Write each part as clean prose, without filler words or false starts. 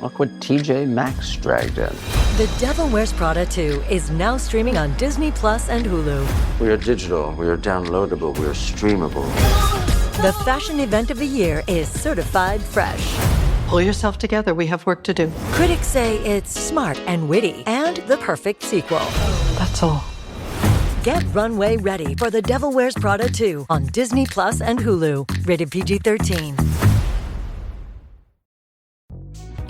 Look what TJ Maxx dragged in. The Devil Wears Prada 2 is now streaming on Disney Plus and Hulu. We are digital, we are downloadable, we are streamable. The fashion event of the year is certified fresh. Pull yourself together, we have work to do. Critics say it's smart and witty and the perfect sequel. That's all. Get runway ready for The Devil Wears Prada 2 on Disney Plus and Hulu. Rated PG-13.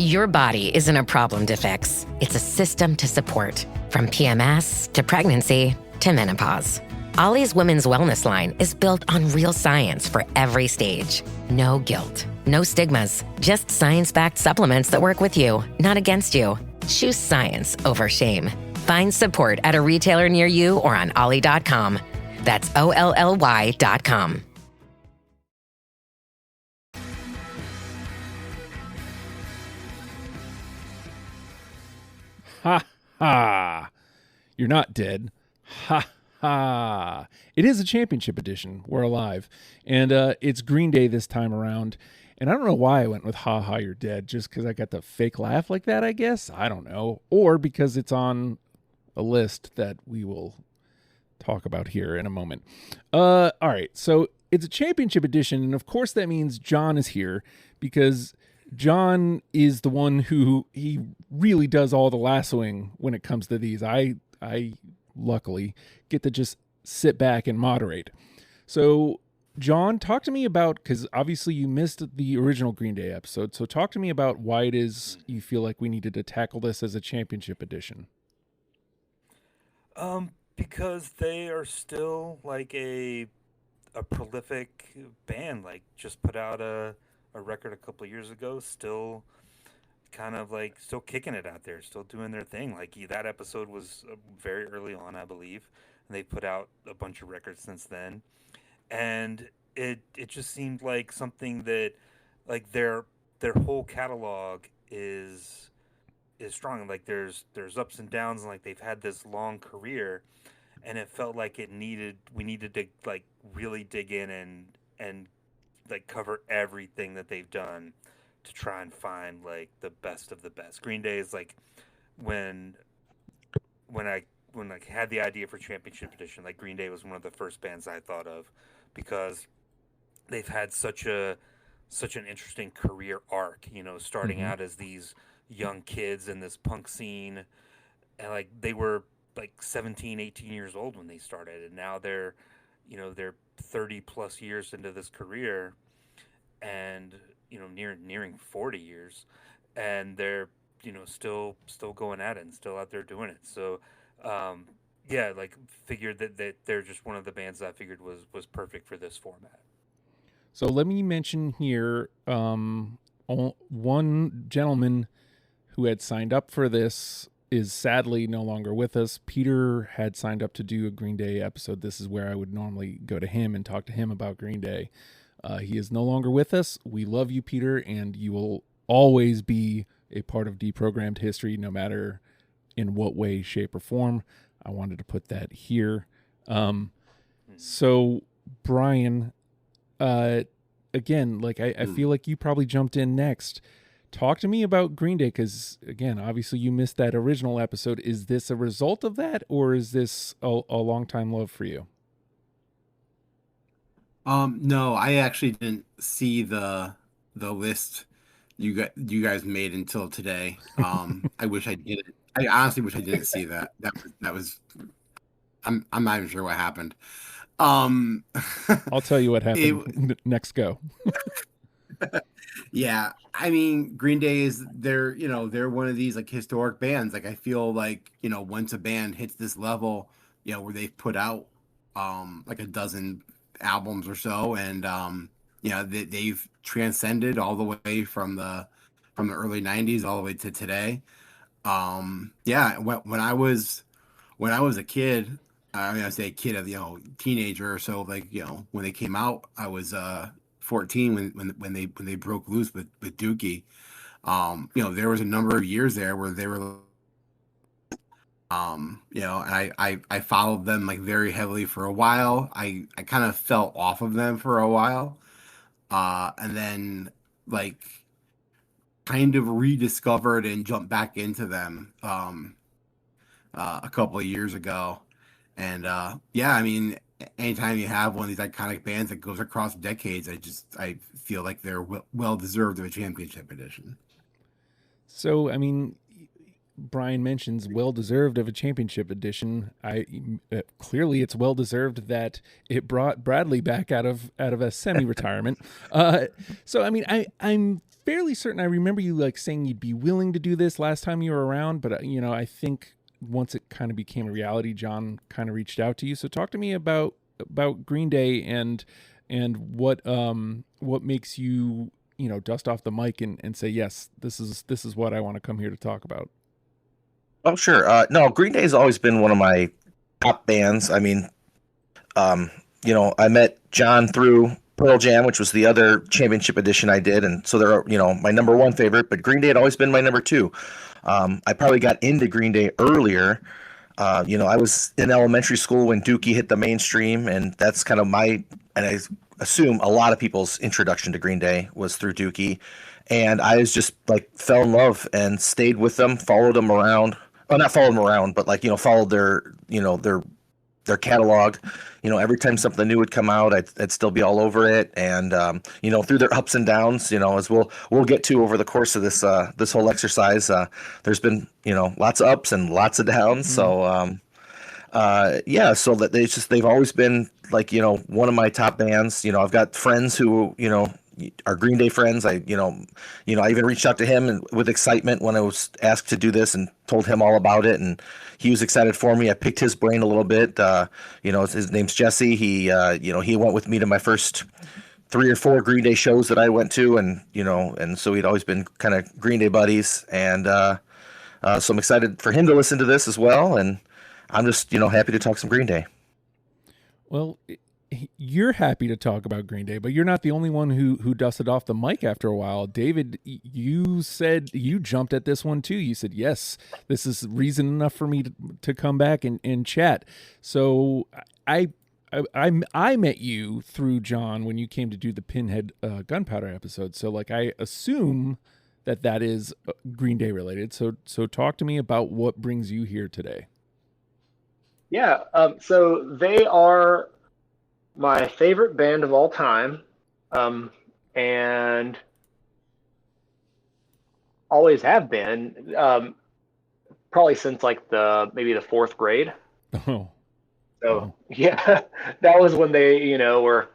Your body isn't a problem to fix. It's a system to support. From PMS to pregnancy to menopause. Ollie's Women's Wellness line is built on real science for every stage. No guilt, no stigmas, just science-backed supplements that work with you, not against you. Choose science over shame. Find support at a retailer near you or on ollie.com. That's OLLY.com. Ha ha. You're not dead. Ha ha. It is a championship edition. We're alive. And it's Green Day this time around. And I don't know why I went with ha ha, you're dead. Just because I got the fake laugh like that, I guess. I don't know. Or because it's on a list that we will talk about here in a moment. All right. So it's a championship edition. And of course that means John is here because John is the one who he really does all the lassoing when it comes to these. I luckily get to just sit back and moderate. So John, talk to me about, because obviously you missed the original Green Day episode. So talk to me about why it is you feel like we needed to tackle this as a championship edition. Because they are still like a prolific band, like just put out a record a couple of years ago, still kind of like still kicking it out there, still doing their thing. Like that episode was very early on, I believe, and they put out a bunch of records since then. And it just seemed like something that like their whole catalog is strong. Like there's ups and downs, and like they've had this long career, and it felt like we needed to like really dig in and like cover everything that they've done to try and find like the best of the best. Green Day is like when I had the idea for Championship Edition, like Green Day was one of the first bands I thought of because they've had such an interesting career arc, you know, starting out as these young kids in this punk scene, and like they were like 17, 18 years old when they started, and now they're 30 plus years into this career, and nearing 40 years, and they're still going at it and still out there doing it. So like figured that they're just one of the bands that I figured was perfect for this format. So let me mention here one gentleman who had signed up for this is sadly no longer with us. Peter had signed up to do a Green Day episode. This is where I would normally go to him and talk to him about Green Day. He is no longer with us. We love you, Peter, and you will always be a part of Deprogrammed history, no matter in what way, shape, or form. I wanted to put that here. So, Brian, again, like I feel like you probably jumped in next. Talk to me about Green Day, because, again, obviously you missed that original episode. Is this a result of that, or is this a long-time love for you? No, I actually didn't see the list you guys made until today. I wish I did. I honestly wish I didn't see that. That was. I'm not even sure what happened. I'll tell you what happened. Next, go. Yeah, I mean, Green Day they're one of these like historic bands. Like I feel like once a band hits this level, where they've put out like a dozen albums or so, and they've transcended all the way from the early 90s all the way to today. When I was a kid, I mean, I say a kid of teenager or so, like when they came out, I was 14 when they broke loose with Dookie. There was a number of years there where they were and I followed them like very heavily for a while. I kind of fell off of them for a while. And then like kind of rediscovered and jumped back into them a couple of years ago. And yeah, I mean, anytime you have one of these iconic bands that goes across decades, I feel like they're well deserved of a championship edition. So, I mean, Brian mentions well deserved of a championship edition. Clearly it's well deserved that it brought Bradley back out of a semi-retirement. So, I mean, I'm fairly certain I remember you like saying you'd be willing to do this last time you were around, but you know, I think once it kind of became a reality, John kind of reached out to you. So talk to me about Green Day and what makes you, you know, dust off the mic and say, yes, this is what I want to come here to talk about. Oh, sure. No, Green Day has always been one of my top bands. I mean, you know, I met John through Pearl Jam, which was the other championship edition I did. And so they're, you know, my number one favorite, but Green Day had always been my number two. I probably got into Green Day earlier. You know, I was in elementary school when Dookie hit the mainstream, and that's kind of and I assume a lot of people's introduction to Green Day was through Dookie. And I was just like fell in love and stayed with them, followed them around. Well, not followed them around, but like, you know, followed their catalog. You know, every time something new would come out, I'd still be all over it. And, you know, through their ups and downs, you know, as we'll get to over the course of this whole exercise, there's been, you know, lots of ups and lots of downs. Mm-hmm. So, yeah, so that they've always been like, you know, one of my top bands. You know, I've got friends who, you know, are Green Day friends. I even reached out to him with excitement when I was asked to do this and told him all about it. And he was excited for me. I picked his brain a little bit. You know, his name's Jesse. He went with me to my first 3 or 4 Green Day shows that I went to. And, you know, and so we'd always been kind of Green Day buddies. And so I'm excited for him to listen to this as well. And I'm just, you know, happy to talk some Green Day. Well, you're happy to talk about Green Day, but you're not the only one who dusted off the mic after a while. David, you said you jumped at this one too. You said, yes, this is reason enough for me to come back and chat. So I met you through John when you came to do the Pinhead Gunpowder episode. So like, I assume that is Green Day related. So talk to me about what brings you here today. Yeah. So they are my favorite band of all time, and always have been, probably since like maybe the 4th grade. Oh. So yeah, that was when they, you know, were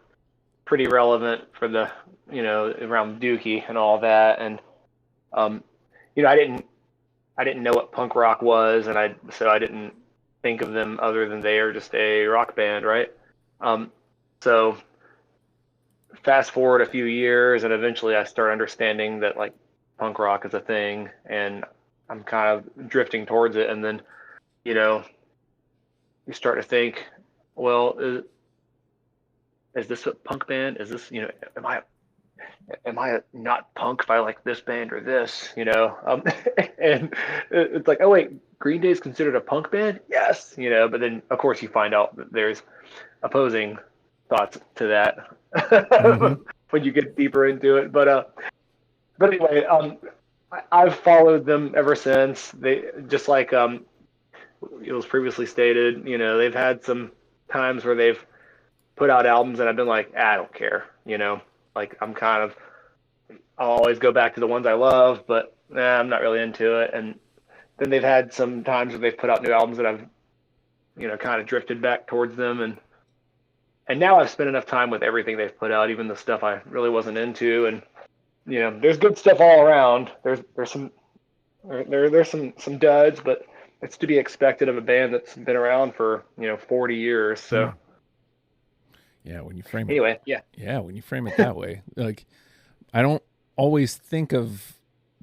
pretty relevant for the, you know, around Dookie and all that. And, you know, I didn't know what punk rock was, and so I didn't think of them other than they are just a rock band, right? So fast forward a few years, and eventually I start understanding that like punk rock is a thing, and I'm kind of drifting towards it. And then, you know, you start to think, well, is this a punk band? Is this, you know, am I not punk if I like this band or this, you know? And it's like, oh wait, Green Day is considered a punk band? Yes, you know. But then of course you find out that there's opposing thoughts to that mm-hmm. when you get deeper into it. But anyway, I've followed them ever since. They just like it was previously stated, you know, they've had some times where they've put out albums and I've been like, I don't care, you know, like I'll always go back to the ones I love, but I'm not really into it. And then they've had some times where they've put out new albums that I've, you know, kind of drifted back towards them. And now I've spent enough time with everything they've put out, even the stuff I really wasn't into. And, you know, there's good stuff all around. There's some duds, but it's to be expected of a band that's been around for, you know, 40 years. So yeah, when you frame it, when you frame it that way, like I don't always think of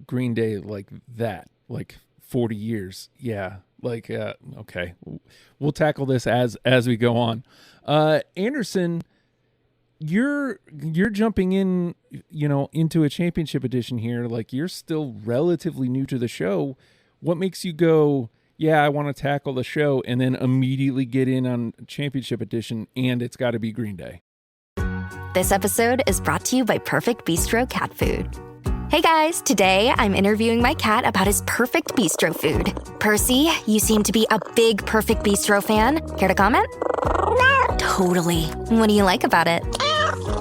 Green Day like that, like 40 years. Yeah. Like, okay, we'll tackle this as we go on. Anderson, you're jumping in, you know, into a championship edition here. Like you're still relatively new to the show. What makes you go, yeah, I want to tackle the show, and then immediately get in on championship edition, and it's got to be Green Day? This episode is brought to you by Perfect Bistro Cat Food. Hey guys, today I'm interviewing my cat about his perfect bistro food. Percy, you seem to be a big Perfect Bistro fan. Care to comment? Totally. What do you like about it?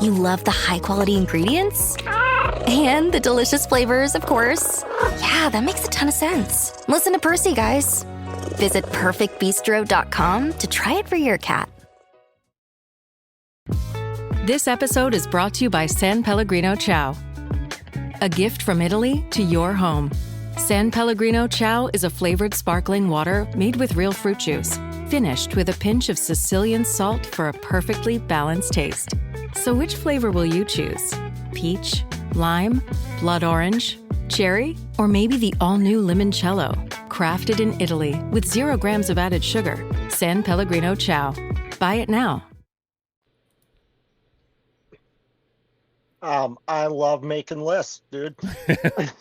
You love the high quality ingredients? And the delicious flavors, of course. Yeah, that makes a ton of sense. Listen to Percy, guys. Visit perfectbistro.com to try it for your cat. This episode is brought to you by San Pellegrino Ciao. A gift from Italy to your home. San Pellegrino Ciao is a flavored sparkling water made with real fruit juice, finished with a pinch of Sicilian salt for a perfectly balanced taste. So which flavor will you choose? Peach, lime, blood orange, cherry, or maybe the all-new limoncello? Crafted in Italy with 0 grams of added sugar. San Pellegrino Ciao. Buy it now. I love making lists, dude.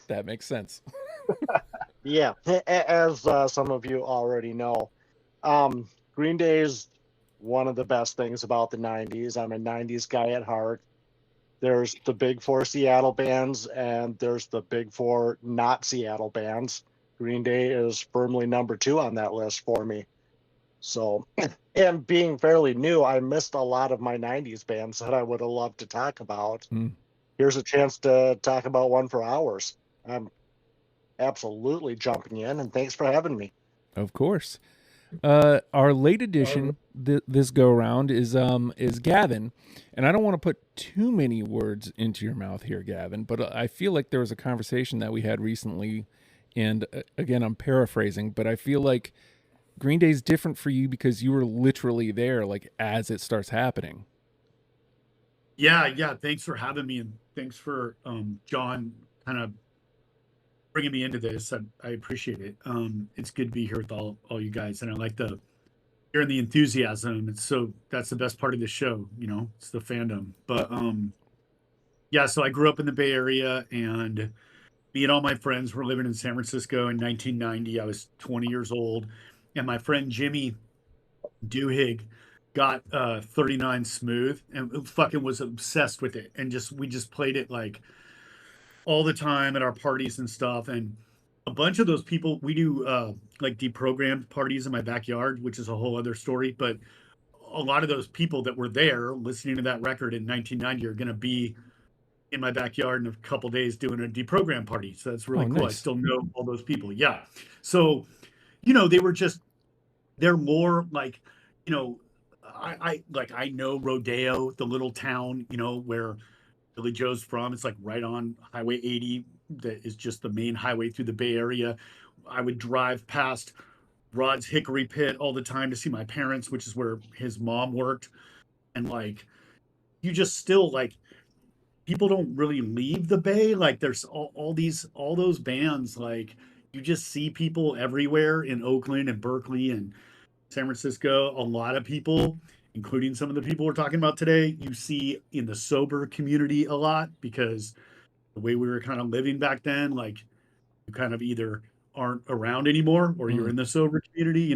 That makes sense. Yeah, as some of you already know, Green Day is one of the best things about the 90s. I'm a 90s guy at heart. There's the big four Seattle bands, and there's the big four not Seattle bands. Green Day is firmly number 2 on that list for me. So, and being fairly new, I missed a lot of my 90s bands that I would have loved to talk about. Here's a chance to talk about one for hours. I'm absolutely jumping in, and thanks for having me. Of course. Our late edition this go around is Gavin, and I don't want to put too many words into your mouth here, Gavin, but I feel like there was a conversation that we had recently, and again, I'm paraphrasing, but I feel like Green Day's different for you because you were literally there, like, as it starts happening. Yeah. Thanks for having me, and thanks for John kind of bringing me into this. I appreciate it. It's good to be here with all you guys, and I like hearing the enthusiasm. That's the best part of the show, it's the fandom. But yeah, so I grew up in the Bay Area, and me and all my friends were living in San Francisco in 1990. I was 20 years old, and my friend Jimmy Duhigg got 39 Smooth and fucking was obsessed with it, and we just played it like all the time at our parties and stuff. And a bunch of those people, we do like deprogrammed parties in my backyard, which is a whole other story. But a lot of those people that were there listening to that record in 1990 are going to be in my backyard in a couple days doing a deprogram party. So that's really cool. Nice. I still know all those people. Yeah. So, they're more like, I know Rodeo, the little town, where Billy Joe's from. It's like right on Highway 80. That is just the main highway through the Bay Area. I would drive past Rod's Hickory Pit all the time to see my parents, which is where his mom worked. And you just still people don't really leave the Bay. There's all those bands. You just see people everywhere in Oakland and Berkeley and San Francisco. A lot of people, including some of the people we're talking about today, you see in the sober community a lot, because the way we were kind of living back then, you kind of either aren't around anymore or you're in the sober community,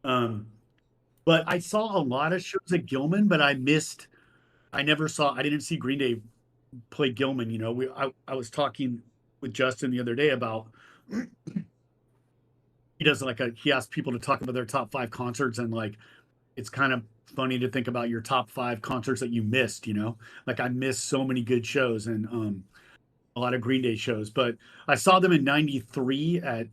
But I saw a lot of shows at Gilman, but I didn't see Green Day play Gilman. I was talking with Justin the other day about he asked people to talk about their top 5 concerts, and it's kind of funny to think about your top 5 concerts that you missed. I missed so many good shows, and a lot of Green Day shows. But I saw them in '93 at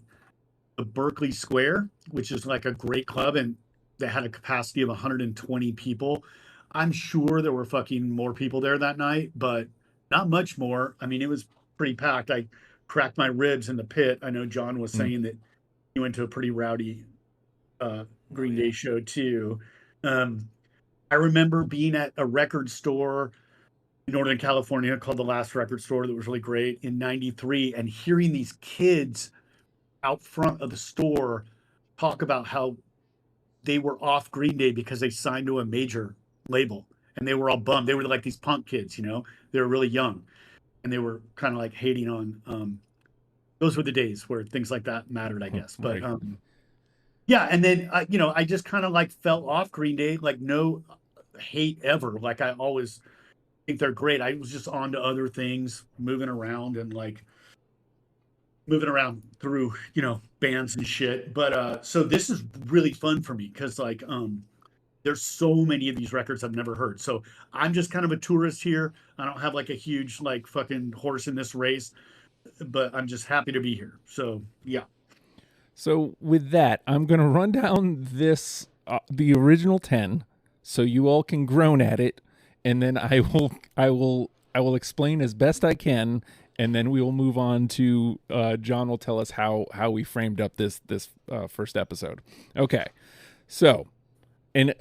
the Berkeley Square, which is a great club, and they had a capacity of 120 people. I'm sure there were fucking more people there that night, but not much more. I mean, it was pretty packed. I cracked my ribs in the pit. I know John was saying that he went to a pretty rowdy Green Day show too. I remember being at a record store in Northern California called The Last Record Store that was really great in '93, and hearing these kids out front of the store talk about how they were off Green Day because they signed to a major label, and they were all bummed. They were like these punk kids, they were really young, and they were kind of hating on those were the days where things like that mattered, I guess. But yeah, and then I just kind of fell off Green Day, no hate ever. I always think they're great. I was just on to other things, moving around through, bands and shit. But so this is really fun for me because there's so many of these records I've never heard. So I'm just kind of a tourist here. I don't have like a huge fucking horse in this race, but I'm just happy to be here. So yeah. So with that, I'm going to run down the original 10 so you all can groan at it, and then I will explain as best I can, and then we will move on to John will tell us how we framed up this first episode. Okay. So, and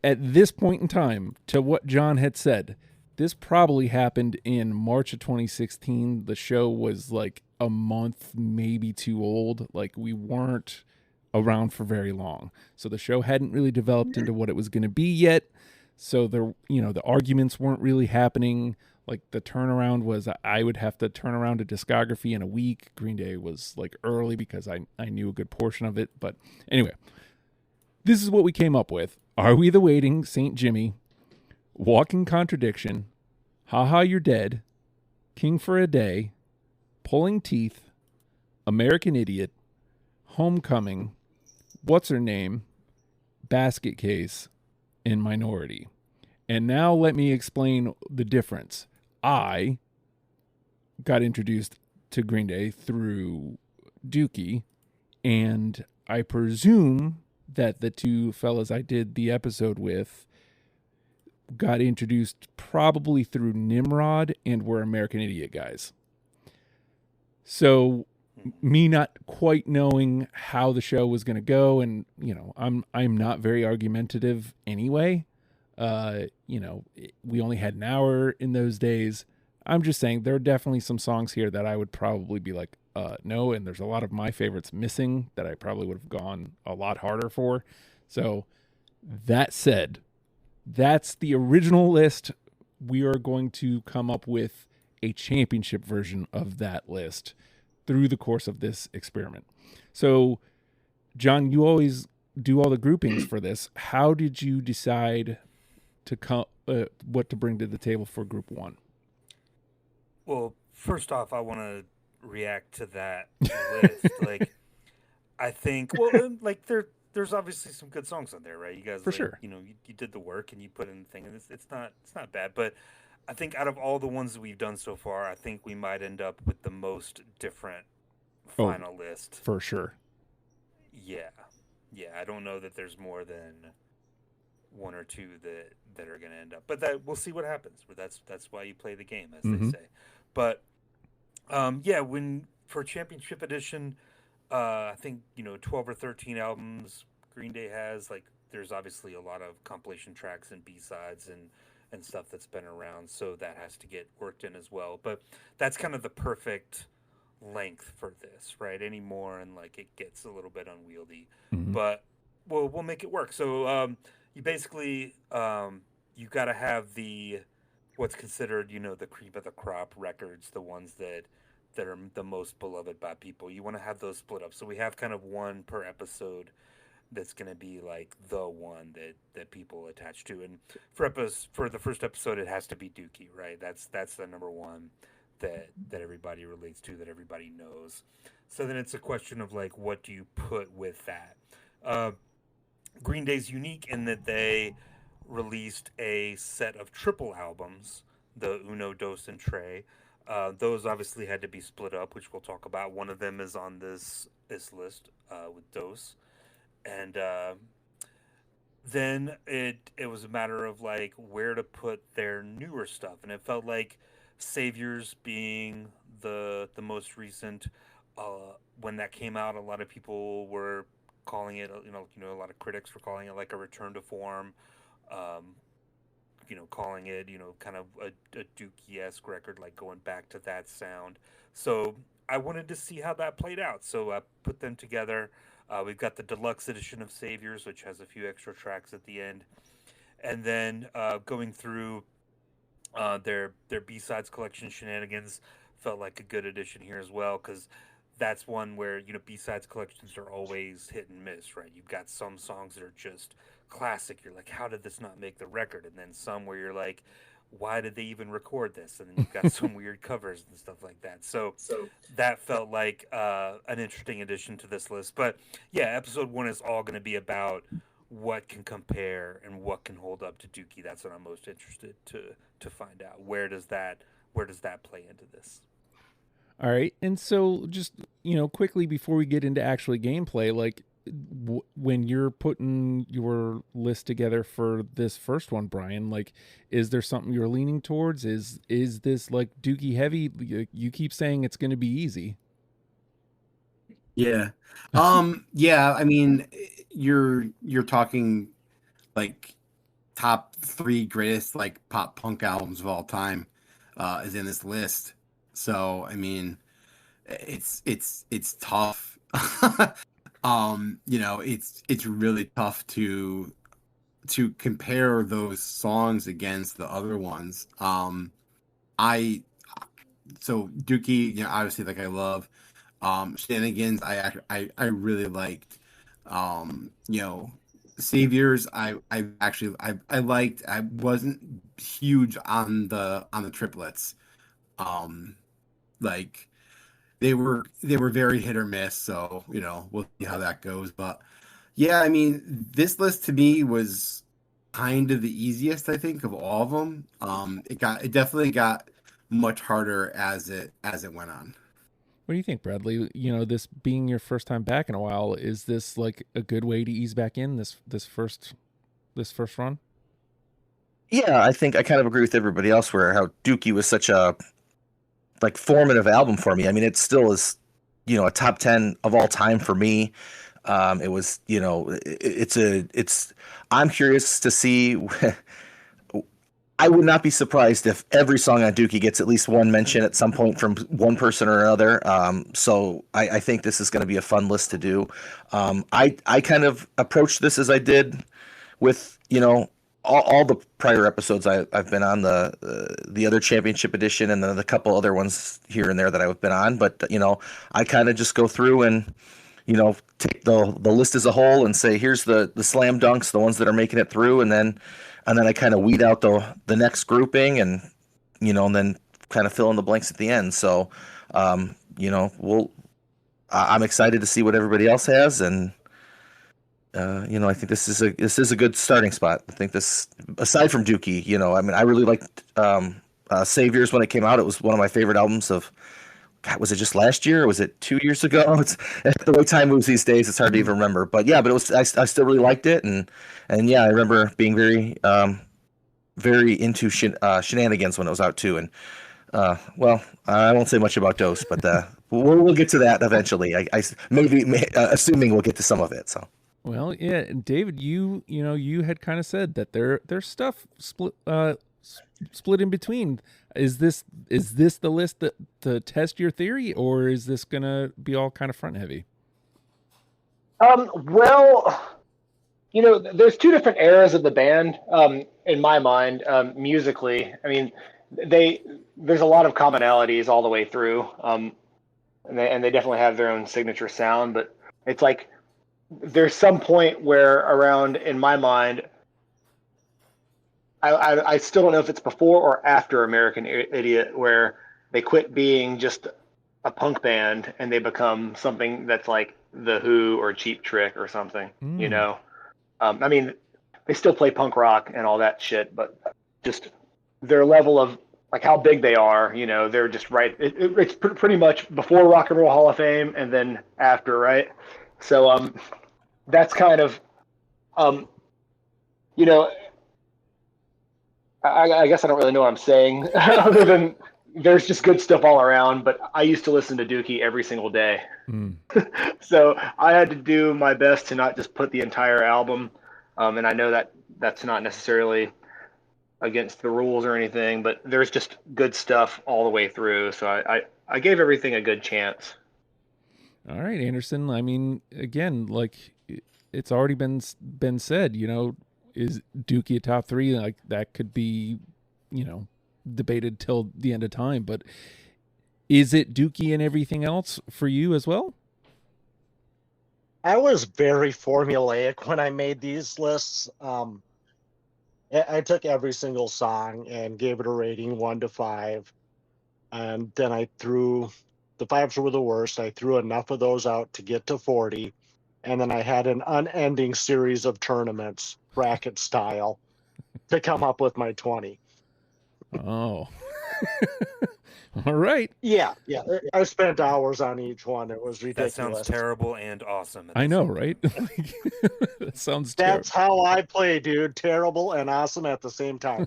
at this point in time, to what John had said, this probably happened in March of 2016. The show was like a month, maybe too old. Like, we weren't around for very long. So the show hadn't really developed into what it was going to be yet. So the arguments weren't really happening. Like, the turnaround was I would have to turn around a discography in a week. Green Day was like early because I knew a good portion of it. But anyway, this is what we came up with. Are We the Waiting, St. Jimmy, Walking Contradiction, Ha Ha You're Dead, King for a Day, Pulling Teeth, American Idiot, Homecoming, What's Her Name, Basket Case, and Minority. And now let me explain the difference. I got introduced to Green Day through Dookie, and I presume that the two fellas I did the episode with got introduced probably through Nimrod and were American Idiot guys. So me not quite knowing how the show was going to go, and I'm not very argumentative anyway. We only had an hour in those days. I'm just saying there are definitely some songs here that I would probably be like, no, and there's a lot of my favorites missing that I probably would have gone a lot harder for. So that said, that's the original list. We are going to come up with a championship version of that list through the course of this experiment. So, John, you always do all the groupings for this. How did you decide to what to bring to the table for group one? Well, first off, I want to react to that list. I think, there's obviously some good songs on there, right? You guys, for sure, you did the work and you put in the thing, and it's not bad. But I think out of all the ones that we've done so far, I think we might end up with the most different final list. For sure. Yeah. I don't know that there's more than one or two that are going to end up, but that we'll see what happens. But that's why you play the game, as they say. But when for Championship Edition, I think 12 or 13 albums Green Day has. There's obviously a lot of compilation tracks and B-sides and stuff that's been around, so that has to get worked in as well. But that's kind of the perfect length for this, right? Any more and it gets a little bit unwieldy. But we'll make it work. So you basically you got to have what's considered the cream of the crop records, the ones that are the most beloved by people. You want to have those split up, so we have kind of one per episode that's going to be the one that people attach to. And for the first episode, it has to be Dookie, right? That's the number one that everybody relates to, that everybody knows. So then it's a question of what do you put with that? Green Day's unique in that they released a set of triple albums, the Uno, Dos, and Tre. Those obviously had to be split up, which we'll talk about. One of them is on this list with Dos. And then it was a matter of where to put their newer stuff. And it felt like Saviors being the most recent. When that came out, a lot of people were calling it, a lot of critics were calling it a return to form, calling it, kind of a Dookie-esque record, going back to that sound. So I wanted to see how that played out. So I put them together. We've got the deluxe edition of Saviors, which has a few extra tracks at the end. And then going through their B-sides collection, Shenanigans, felt like a good addition here as well, because that's one where B-sides collections are always hit and miss, right? You've got some songs that are just classic. You're like, how did this not make the record? And then some where you're like, why did they even record this? And then you've got some weird covers and stuff like that. So that felt like an interesting addition to this list. But yeah, episode 1 is all going to be about what can compare and what can hold up to Dookie. That's what I'm most interested to find out. Where does that play into this? All right. And so just, quickly before we get into actually gameplay, like when you're putting your list together for this first one, Brian, like, is there something you're leaning towards? Is this like Dookie heavy? You keep saying it's going to be easy. Yeah. Yeah, I mean, you're talking like top 3 greatest like pop punk albums of all time is in this list. So, I mean, it's tough. It's really tough to compare those songs against the other ones. So Dookie, obviously, like, I love Shenanigans. I really liked. Saviors. I liked. I wasn't huge on the triplets. Like, they were very hit or miss. So we'll see how that goes. But yeah, I mean, this list to me was kind of the easiest, I think, of all of them. It definitely got much harder as it went on. What do you think, Bradley? This being your first time back in a while, is this like a good way to ease back in this first run? Yeah, I think I kind of agree with everybody else where how Dookie was such a like formative album for me. I mean, it still is, a top 10 of all time for me. It was, I'm curious to see. I would not be surprised if every song on Dookie gets at least one mention at some point from one person or another. So I think this is going to be a fun list to do. I kind of approached this as I did with, all the prior episodes I've been on, the other championship edition and then the couple other ones here and there that I've been on. But, I kind of just go through and, take the list as a whole and say, here's the slam dunks, the ones that are making it through. And then I kind of weed out the next grouping and then kind of fill in the blanks at the end. So, I'm excited to see what everybody else has. And, I think this is a good starting spot. I think this, aside from Dookie, I mean, I really liked Saviors when it came out. It was one of my favorite albums of, God, was it just last year or was it 2 years ago? It's the way time moves these days. It's hard to even remember. But yeah, but it was. I still really liked it, and yeah, I remember being very into Shenanigans when it was out too. And well, I won't say much about Dose, but we'll get to that eventually. I maybe assuming we'll get to some of it. So. Well, yeah, and David, you had kind of said that there's stuff split in between. Is this the list to test your theory, or is this gonna be all kind of front heavy? Well, there's 2 different eras of the band in my mind, musically. I mean, there's a lot of commonalities all the way through, and they definitely have their own signature sound. But it's like there's some point where around, in my mind, I still don't know if it's before or after American Idiot, where they quit being just a punk band and they become something that's like The Who or Cheap Trick or something. I mean, they still play punk rock and all that shit, but just their level of like how big they are, they're just right. It's pretty much before Rock and Roll Hall of Fame and then after, right? So that's kind of I guess I don't really know what I'm saying other than there's just good stuff all around. But I used to listen to Dookie every single day. So I had to do my best to not just put the entire album. And I know that that's not necessarily against the rules or anything, but there's just good stuff all the way through. So I gave everything a good chance. All right, Anderson. I mean, again, like it's already been said, is Dookie a top 3? Like that could be, debated till the end of time, but is it Dookie and everything else for you as well? I was very formulaic when I made these lists. I took every single song and gave it a rating 1 to 5. And then I threw the 5s were the worst. I threw enough of those out to get to 40. And then I had an unending series of tournaments, bracket style, to come up with my 20. Oh. All right. Yeah. I spent hours on each one. It was ridiculous. That sounds terrible and awesome. I know, right? That sounds That's how I play, dude. Terrible and awesome at the same time.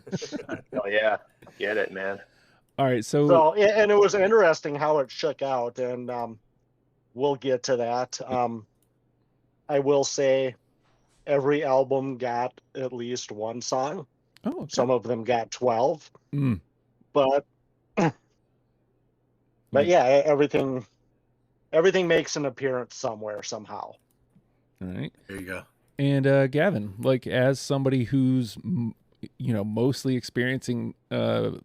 Oh yeah, get it, man. All right, So and it was interesting how it shook out, and we'll get to that. I will say every album got at least one song. Oh, okay. Some of them got 12. But yeah, everything makes an appearance somewhere somehow. All right. There you go. And Gavin, like as somebody who's mostly experiencing a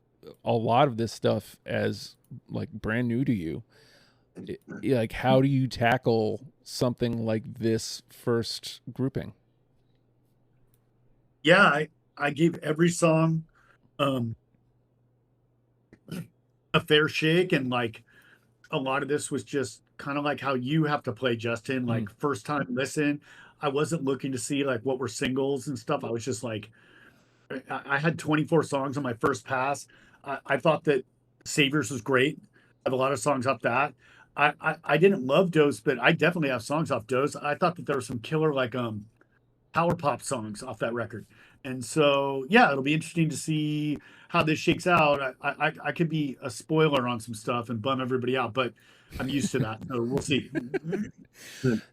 lot of this stuff as like brand new to you, like how do you tackle something like this first grouping? Yeah, I gave every song a fair shake, and like a lot of this was just kind of like how you have to play, Justin. Like first time listen, I wasn't looking to see like what were singles and stuff. I was just like, I had 24 songs on my first pass. I thought that Saviors was great. I have a lot of songs off that. I didn't love Dose, but I definitely have songs off Dose. I thought that there were some killer like power pop songs off that record. And so, yeah, it'll be interesting to see how this shakes out. I could be a spoiler on some stuff and bum everybody out, but I'm used to that. So we'll see.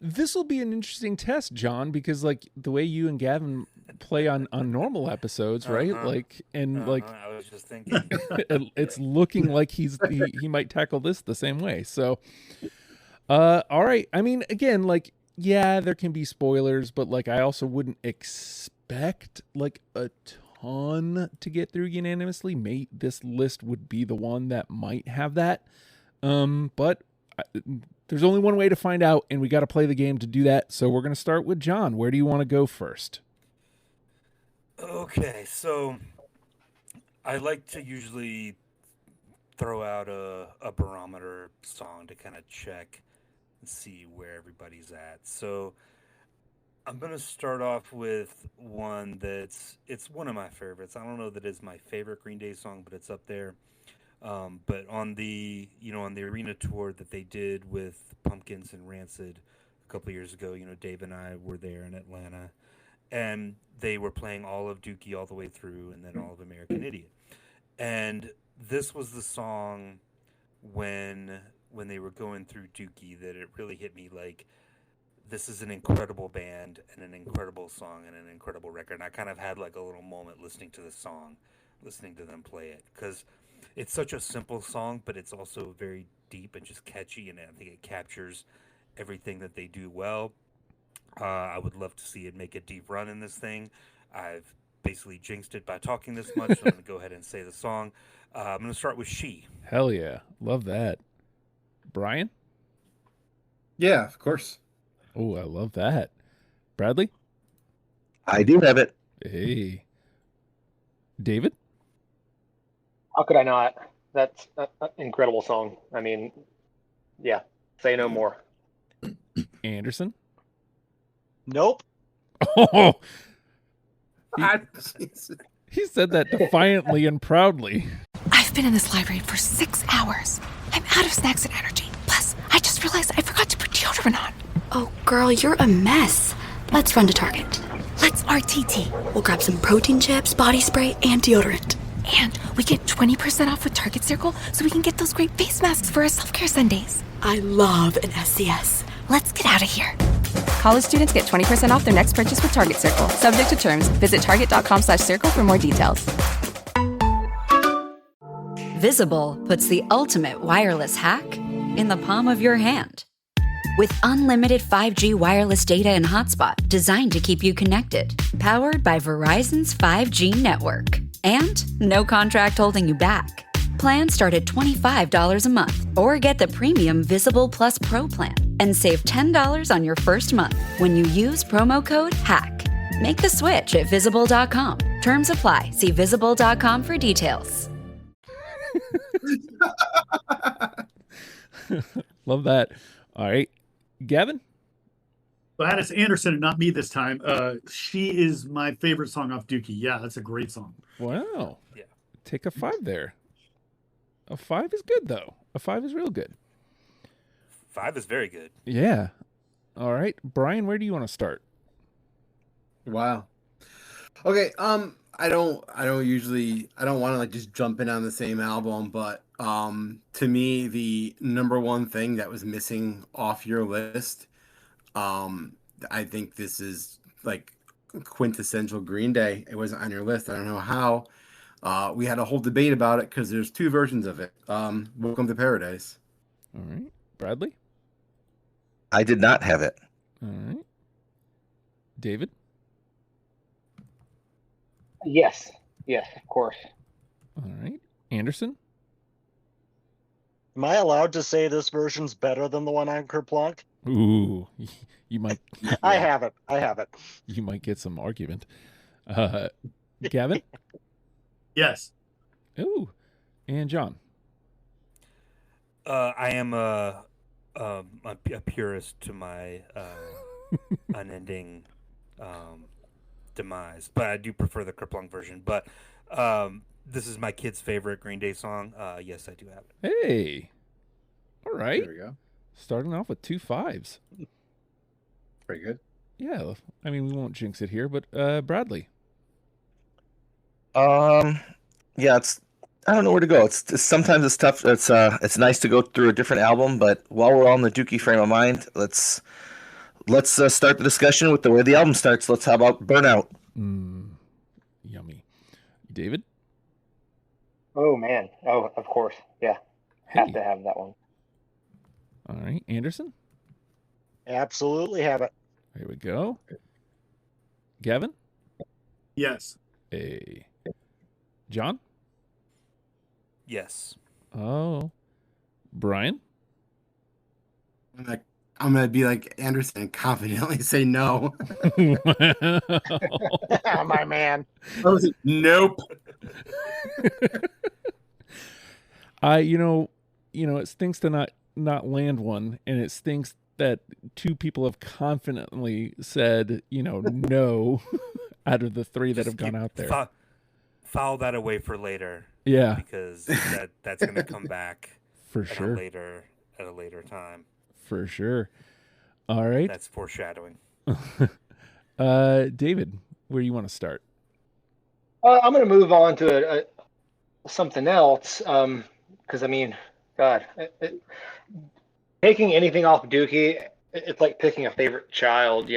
This will be an interesting test, John, because like the way you and Gavin play on normal episodes, right? Like, and like, I was just thinking, it's looking like he might tackle this the same way. So, all right. I mean, again, like, yeah, there can be spoilers, but like, I also wouldn't expect like a ton to get through unanimously. This list would be the one that might have that. But there's only one way to find out, and we got to play the game to do that. So we're going to start with John. Where do you want to go first? Okay, so I like to usually throw out a barometer song to kind of check and see where everybody's at. So I'm going to start off with one it's one of my favorites. I don't know that it's my favorite Green Day song, but it's up there. But on the arena tour that they did with Pumpkins and Rancid a couple of years ago, Dave and I were there in Atlanta, and they were playing all of Dookie all the way through, and then all of American Idiot. And this was the song when they were going through Dookie that it really hit me like, this is an incredible band and an incredible song and an incredible record. And I kind of had like a little moment listening to the song, listening to them play it, because it's such a simple song, but it's also very deep and just catchy, and I think it captures everything that they do well. I would love to see it make a deep run in this thing. I've basically jinxed it by talking this much, so I'm going to go ahead and say the song. I'm going to start with She. Hell yeah. Love that. Brian? Yeah, of course. Oh, I love that. Bradley? I do have it. Hey. David? How could I not? That's an incredible song. I mean, yeah, say no more. Anderson? Nope. Oh, he said that defiantly and proudly. I've been in this library for 6 hours. I'm out of snacks and energy. Plus, I just realized I forgot to put deodorant on. Oh, girl, you're a mess. Let's run to Target. Let's RTT. We'll grab some protein chips, body spray, and deodorant. And we get 20% off with Target Circle, so we can get those great face masks for our self-care Sundays. I love an SCS. Let's get out of here. College students get 20% off their next purchase with Target Circle. Subject to terms. Visit target.com/circle for more details. Visible puts the ultimate wireless hack in the palm of your hand. With unlimited 5G wireless data and hotspot designed to keep you connected, powered by Verizon's 5G network. And no contract holding you back. Plans start at $25 a month, or get the premium Visible Plus Pro plan and save $10 on your first month when you use promo code HACK. Make the switch at Visible.com. Terms apply. See visible.com for details. Love that. All right. Gavin? Glad it's Anderson and not me this time. She is my favorite song off Dookie. Yeah, that's a great song. Wow. Yeah. Take a 5 there. A 5 is good, though. A 5 is real good. 5 is very good. Yeah. All right. Brian, where do you want to start? Wow. Okay. I don't want to like just jump in on the same album, but to me, the number one thing that was missing off your list, I think this is like quintessential Green Day. It wasn't on your list. I don't know how. We had a whole debate about it because there's 2 versions of it. Welcome to Paradise. All right. Bradley? I did not have it. All right. David? Yes, of course. All right. Anderson? Am I allowed to say this version's better than the one on Kerplunk? Ooh, you might. I have it. You might get some argument. Gavin? Yes. Ooh. And John? I am a purist to my unending demise, but I do prefer the Kerplunk version. But this is my kid's favorite Green Day song. Yes, I do have it. Hey. All right. There we go. Starting off with 2 5s. Pretty good. Yeah. I mean, we won't jinx it here, but Bradley? Yeah, I don't know where to go. It's sometimes it's tough. It's nice to go through a different album, but while we're all in the Dookie frame of mind, let's start the discussion with the way the album starts. How about Burnout? Yummy. David? Oh man. Oh, of course. Yeah. Have Hey. to have that one. All right. Anderson? Absolutely have it. Here we go. Gavin? Yes. Hey. John? Yes. Oh. Brian? I'm gonna be like Anderson and confidently say no. My man. Nope. It stinks to not land one, and it stinks that 2 people have confidently said, no, out of the 3 that have gone out there. File that away for later. Yeah. Because that's going to come back For at sure. at a later time. For sure. All right. That's foreshadowing. David, where do you want to start? I'm going to move on to something else because I mean, God, taking anything off Dookie, it's like picking a favorite child,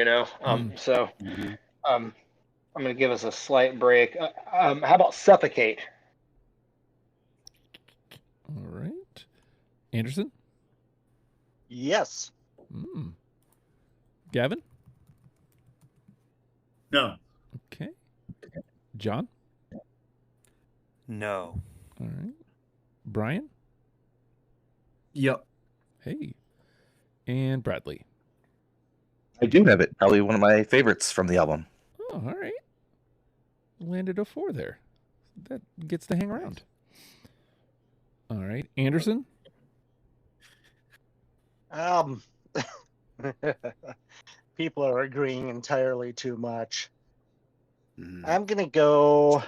So, I'm going to give us a slight break. How about Suffocate? All right. Anderson? Yes. Gavin? No. Okay. John? No. All right. Brian? Yep. Hey. And Bradley? I do have it. Probably one of my favorites from the album. Oh, all right. Landed a 4 there. That gets to hang around. All right. Anderson? People are agreeing entirely too much. I'm gonna go.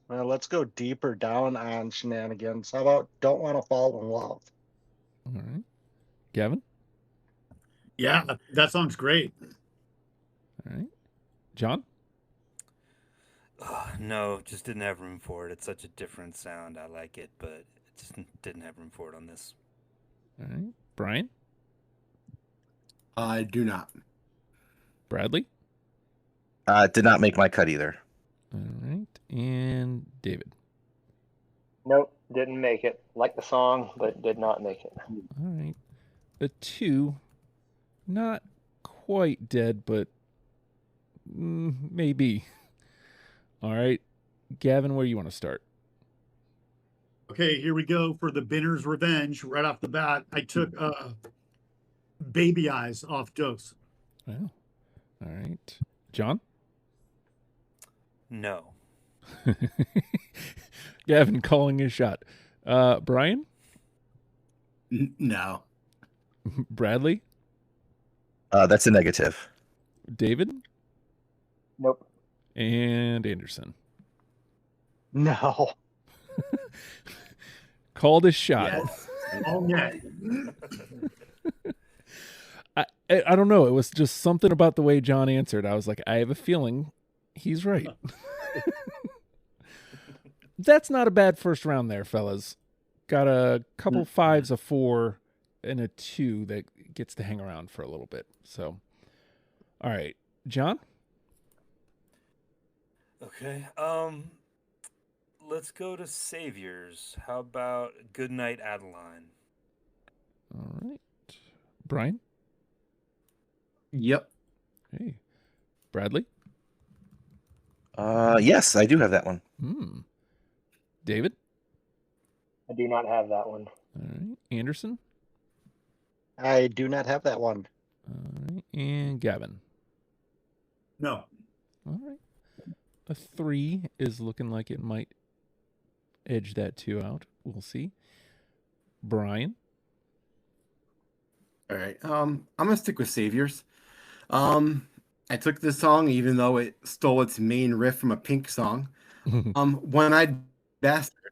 Well, let's go deeper down on shenanigans. How about Don't Want to Fall in Love? All right. Gavin? Yeah, that song's great. All right. John? No, just didn't have room for it. It's such a different sound. I like it, but it just didn't have room for it on this. All right. Brian? I do not. Bradley? Did not make my cut either. All right. And David? Nope, didn't make it. Like the song, but did not make it. All right. A 2. Not quite dead, but maybe. All right. Gavin, where do you want to start? Okay, here we go for the Binner's Revenge. Right off the bat, I took Baby Eyes off Dose. Well, all right. John? No. Gavin calling his shot. Brian? No. Bradley? That's a negative. David? Nope. And Anderson? No. Called his shot. Yes. Oh, yeah. I don't know. It was just something about the way John answered. I was like, I have a feeling he's right. That's not a bad first round there, fellas. Got a couple fives, a 4, and a 2 that gets to hang around for a little bit. So, all right. John? Okay. Let's go to Saviors. How about Goodnight Adeline? All right. Brian? Yep. Hey. Bradley? Yes, I do have that one. David? I do not have that one. All right. Anderson? I do not have that one. All right. And Gavin? No. All right. A 3 is looking like it might edge that 2 out. We'll see. Brian? All right. I'm gonna stick with Saviors. I took this song even though it stole its main riff from a Pink song. One-Eyed Bastard.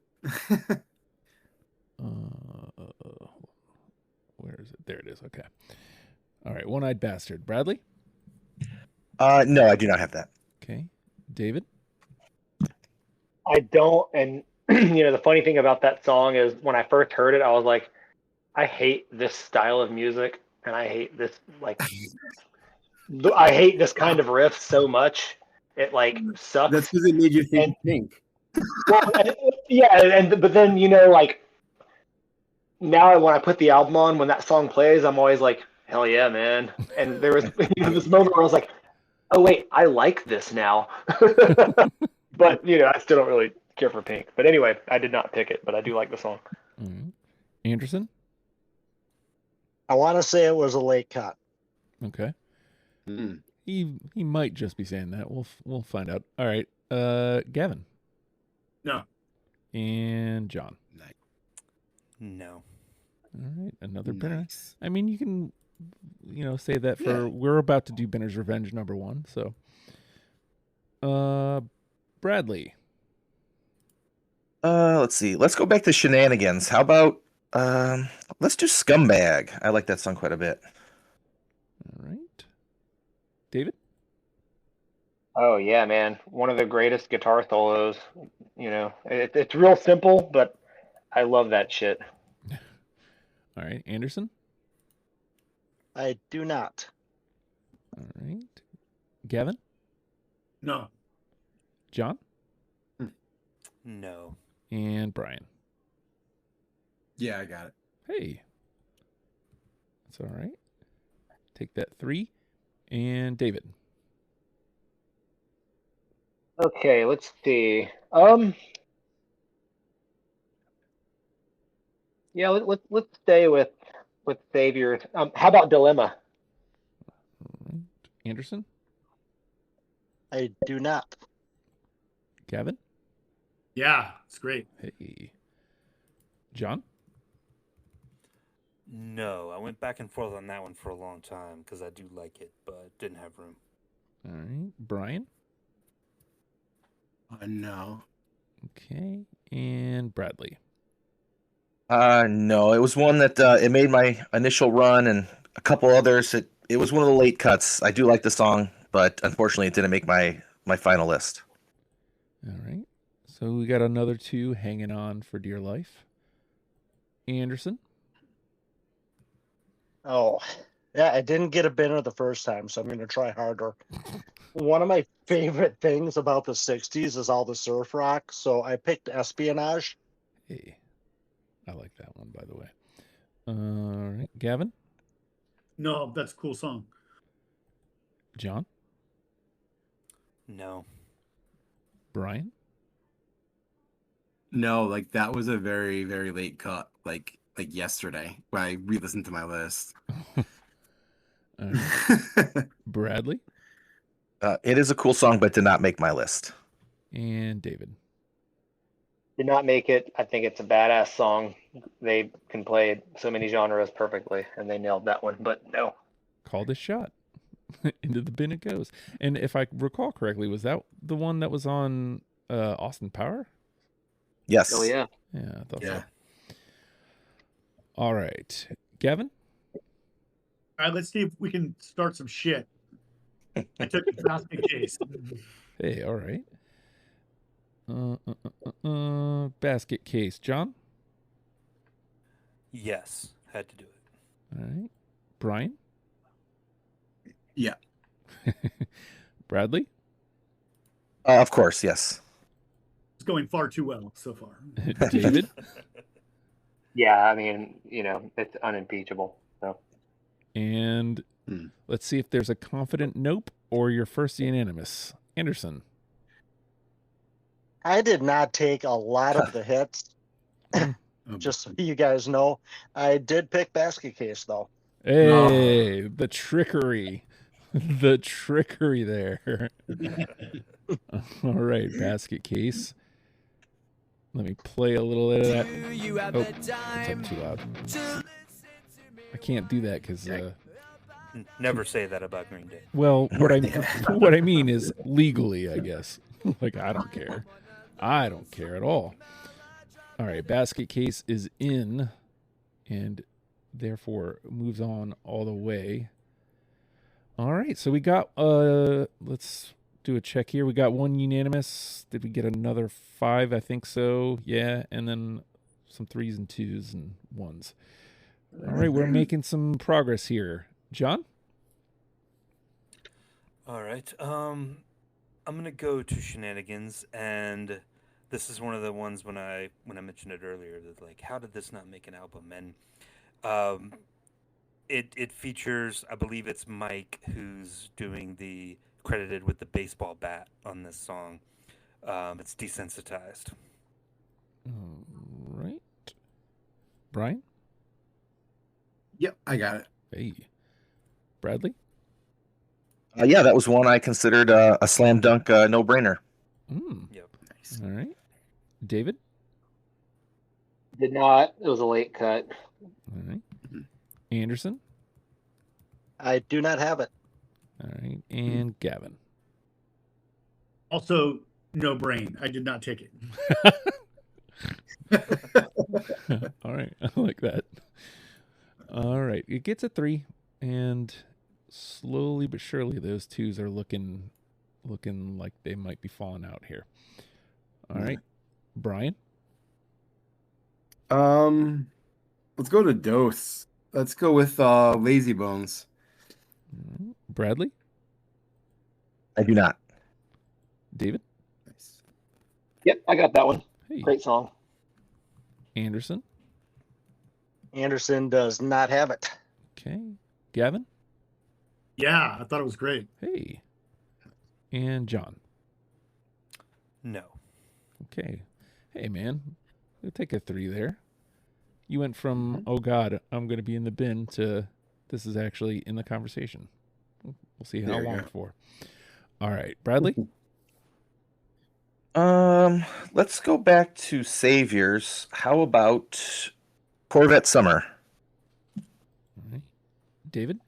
Where is it? There it is. Okay. All right. One-Eyed Bastard. Bradley? No, I do not have that. Okay. David? I don't, and the funny thing about that song is when I first heard it, I was like, I hate this style of music, and I hate this I hate this kind of riff so much. It sucks. That's because it made you think Pink. Well, but then now when I put the album on, when that song plays, I'm always like, hell yeah, man. And there was this moment where I was like, oh wait, I like this now. But I still don't really care for Pink. But anyway, I did not pick it, but I do like the song. Mm-hmm. Anderson? I want to say it was a late cut. Okay. He might just be saying that. We'll find out. All right. Gavin? No. And John? No. All right. Another Binner. I mean, you can say that for we're about to do Binner's Revenge #1. So Bradley. Let's see. Let's go back to Shenanigans. How about let's do Scumbag. I like that song quite a bit. All right. David? Oh yeah, man. One of the greatest guitar solos. It's real simple, but I love that shit. All right. Anderson? I do not. All right. Gavin? No. John? No. And Brian? Yeah, I got it. Hey. That's all right. Take that 3. And David? Okay, let's see. Yeah, let's stay with Saviors. How about Dilemma? All right. Anderson? I do not. Gavin? Yeah, it's great. Hey. John? No, I went back and forth on that one for a long time because I do like it, but didn't have room. All right. Brian? No. Okay. And Bradley? No, it was one that it made my initial run and a couple others. It was one of the late cuts. I do like the song, but unfortunately it didn't make my final list. All right. So we got another 2 hanging on for dear life. Anderson? Oh, yeah, I didn't get a Binner the first time, so I'm going to try harder. One of my favorite things about the 60s is all the surf rock, so I picked Espionage. Hey. I like that one, by the way. All right. Gavin? No, that's a cool song. John? No. Brian? No, that was a very, very late cut. Like yesterday when I re-listened to my list. Bradley? It is a cool song, but did not make my list. And David? Did not make it. I think it's a badass song. They can play so many genres perfectly, and they nailed that one. But no. Called his shot. Into the bin it goes. And if I recall correctly, was that the one that was on Austin Power? Yes. Oh yeah. Yeah, I thought Yeah. so. All right. Gavin? All right, let's see if we can start some shit. I took the basket case. Hey, all right. Basket case. John? Yes, had to do it. All right. Brian? Yeah. Bradley? Of course, yes. It's going far too well so far. David? Yeah, I mean, it's unimpeachable. So And let's see if there's a confident nope or your first unanimous. Anderson? I did not take a lot of the hits. Just so you guys know, I did pick basket case though. Hey, the trickery. The trickery there. All right, basket case. Let me play a little bit of that. Oh, it's up too loud. I can't do that because... Never say that about Green Day. well, what I mean is legally, I guess. Like, I don't care. I don't care at all. All right, basket case is in and therefore moves on all the way. All right, so we got, let's do a check here. We got one unanimous. Did we get another 5? I think so. Yeah, and then some 3s and 2s and 1s. All right, we're making some progress here. John? All right. I'm gonna go to Shenanigans, and this is one of the ones when I mentioned it earlier that like, how did this not make an album? And it features, I believe it's Mike who's doing the credited with the baseball bat on this song. It's Desensitized. All right. Brian? Yep, I got it. Hey. Bradley? Yeah, that was one I considered a slam dunk no-brainer. Yep. Nice. All right. David? did not. It was a late cut. All right. Anderson? I do not have it. All right. And Gavin? Also, no brain. I did not take it. All right. I like that. All right. It gets a 3, and slowly but surely those 2s are looking like they might be falling out here. All right. Brian? Let's go to Dose. Let's go with Lazy Bones. Bradley? I do not. David? Nice. Yep, I got that one. Hey. Great song. Anderson? Anderson does not have it. Okay. Gavin? Yeah, I thought it was great. Hey. And John? No. Okay. Hey, man. We'll take a 3 there. You went from, oh, God, I'm going to be in the bin to this is actually in the conversation. We'll see how long for. All right. Bradley? Let's go back to Saviors. How about Corvette Summer? All right. David?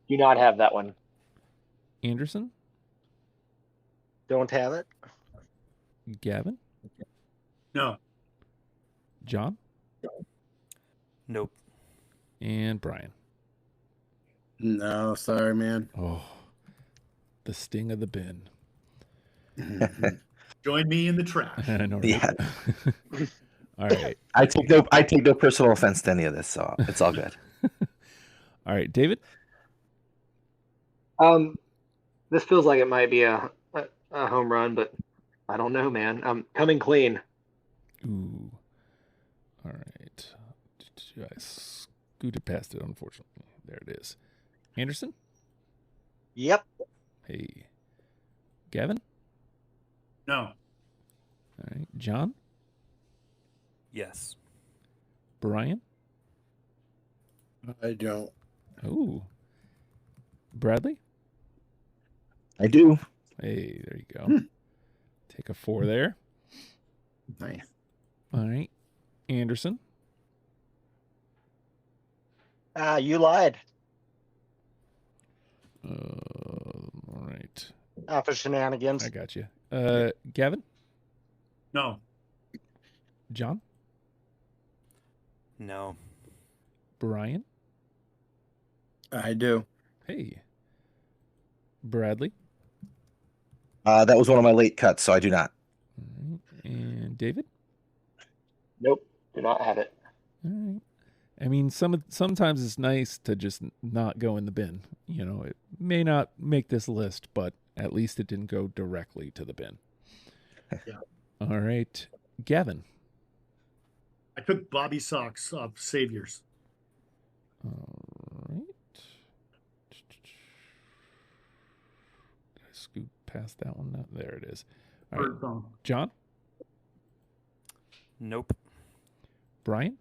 Do not have that one. Anderson? Don't have it. Gavin? No. John? Nope. And Brian? No, sorry, man. Oh, the sting of the bin. Join me in the trash. I know. Right? Yeah. All right. I take no personal offense to any of this, so it's all good. All right, David? This feels like it might be a home run, but I don't know, man. Coming Clean. Ooh. All right. I scooted past it, unfortunately. There it is. Anderson? Yep. Hey. Gavin? No. All right. John? Yes. Brian? I don't. Ooh. Bradley? I do. Hey, there you go. Take a 4 there. Nice. All right. Anderson. You lied. All right. For shenanigans. I got you. Gavin? No. John? No. Brian? I do. Hey. Bradley? That was one of my late cuts, so I do not. All right. And David? Nope, do not have it. All right. I mean, sometimes it's nice to just not go in the bin. You know, it may not make this list, but at least it didn't go directly to the bin. Yeah. All right. Gavin? I took Bobby Socks off Saviors. All right. Did I scoot past that one? No, there it is. All right. John? Nope. Brian?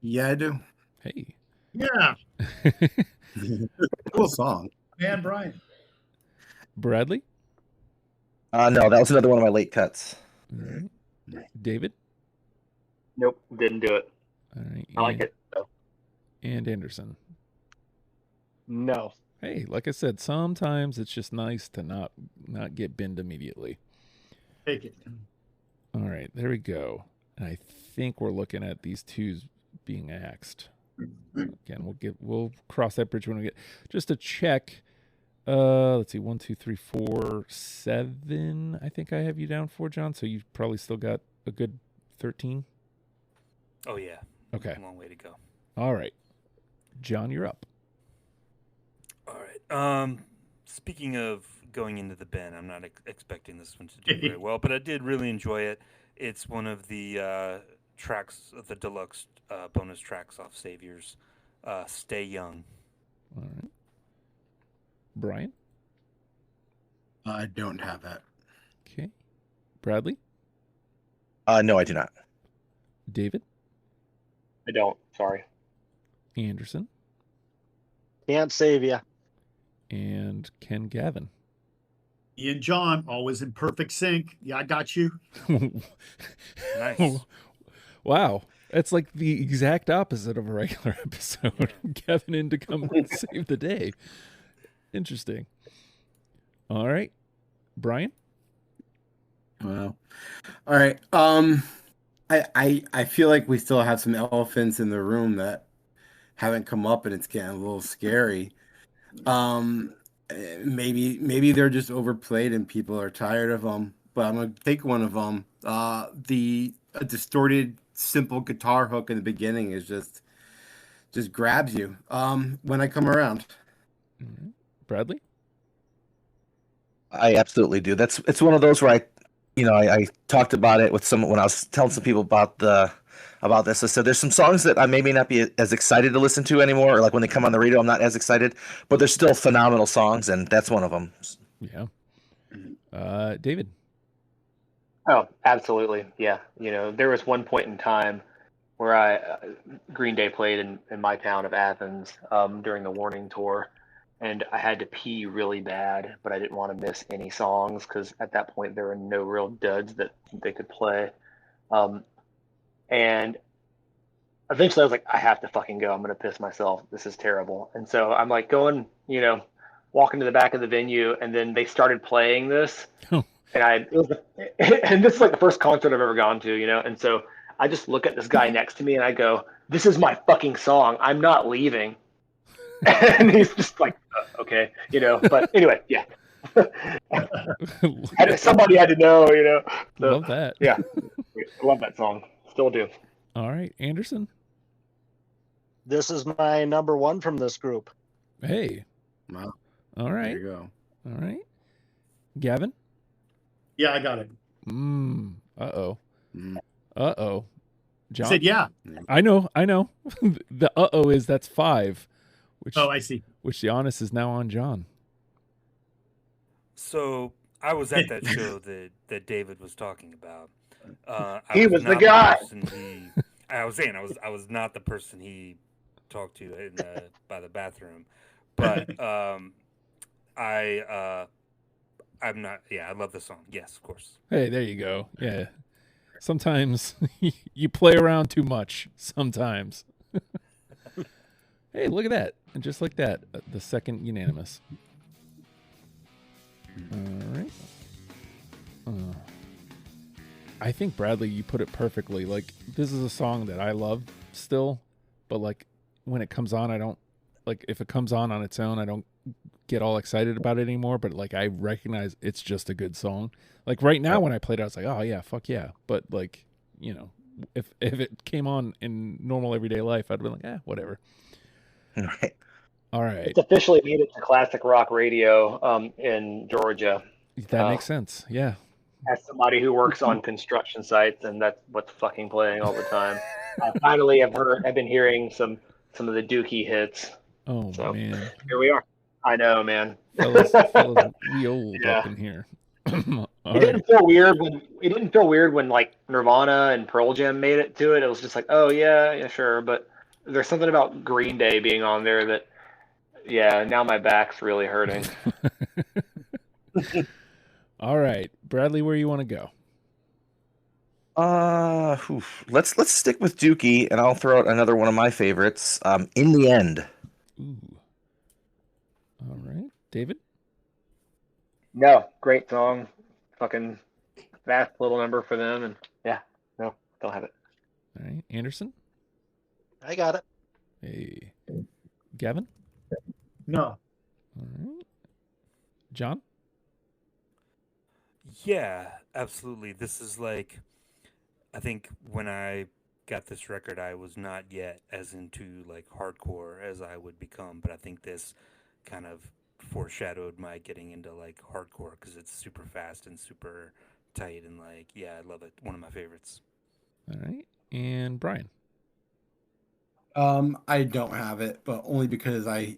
Yeah, I do. Hey. Yeah. Cool song. Man, Brian. Bradley? No, that was another one of my late cuts. All right. David? Nope, didn't do it. All right. I like it, though. And Anderson? No. Hey, like I said, sometimes it's just nice to not get binned immediately. Take it. All right, there we go. And I think we're looking at these twos being axed. Again, we'll cross that bridge when we get just to check. Let's see, 1, 2, 3, 4, 7. I think I have you down for, John. So you've probably still got a good 13. Oh yeah. Okay. Long way to go. All right, John, you're up. All right. Speaking of going into the bin, I'm not expecting this one to do very well, but I did really enjoy it. It's one of the tracks, the deluxe bonus tracks off Saviors. Stay Young. All right. Brian? I don't have that. Okay. Bradley? No, I do not. David? I don't. Sorry. Anderson? Can't save you. And Ken Gavin? Ian John, always in perfect sync. Yeah, I got you. Nice. Wow. That's like the exact opposite of a regular episode. Kevin in to come and save the day. Interesting. All right. Brian? Wow. All right. I feel like we still have some elephants in the room that haven't come up, and it's getting a little scary. Maybe they're just overplayed and people are tired of them. But I'm gonna take one of them. A distorted, simple guitar hook in the beginning is just grabs you. When I come around. Mm-hmm. Bradley? I absolutely do. It's one of those where I talked about it with when I was telling some people about this. I said there's some songs that I maybe not be as excited to listen to anymore, or like when they come on the radio, I'm not as excited, but they're still phenomenal songs, and that's one of them. Yeah. David? Oh, absolutely. Yeah. There was one point in time where Green Day played in my town of Athens during the Warning Tour, and I had to pee really bad, but I didn't want to miss any songs because at that point there were no real duds that they could play. And eventually I was like, I have to fucking go. I'm going to piss myself. This is terrible. And so I'm like going, walking to the back of the venue, and then they started playing this. And and this is like the first concert I've ever gone to, and so I just look at this guy next to me and I go, this is my fucking song. I'm not leaving. And he's just like, okay, but anyway, yeah. Somebody had to know, So, love that. Yeah. I love that song. Still do. All right. Anderson? This is my number one from this group. Hey. Wow. All right. There you go. All right. Gavin? Yeah, I got it. Uh-oh. Uh-oh. John? I said yeah. I know. The uh-oh is that's 5. I see. Which the onus is now on John. So I was at that show that David was talking about. He was the guy. I was saying I was not the person he talked to by the bathroom, but I I'm not. Yeah, I love the song. Yes, of course. Hey, there you go. Yeah. Sometimes you play around too much. Sometimes. Hey, look at that. And just like that, the second unanimous. All right. I think, Bradley, you put it perfectly. Like, this is a song that I love still, but like when it comes on, I don't like, if it comes on its own, I don't get all excited about it anymore, but like I recognize it's just a good song. Like right now when I played it, I was like, oh yeah, fuck yeah. But like, you know, if it came on in normal everyday life, I'd be like, whatever. Right. All right. It's officially made it to classic rock radio in Georgia. That makes sense. Yeah. As somebody who works on construction sites, and that's what's fucking playing all the time. Finally, I've been hearing some of the Dookie hits. Oh so, man, here we are. I know, man. Fellas, we old up in here. It didn't feel weird when like Nirvana and Pearl Jam made it to it. It was just like, oh yeah, sure. But there's something about Green Day being on there that, yeah, now my back's really hurting. All right, Bradley, where you want to go? Let's stick with Dookie, and I'll throw out another one of my favorites. In the End. Ooh. All right, David. No, great song. Fucking fast little number for them, and yeah, no, don't have it. All right, Anderson. I got it. Hey, Gavin. No. All right, John. Yeah, absolutely. This is like, I think when I got this record, I was not yet as into like hardcore as I would become, but I think this kind of foreshadowed my getting into like hardcore because it's super fast and super tight and like, yeah, I love it. One of my favorites. All right, and Brian. I don't have it, but only because I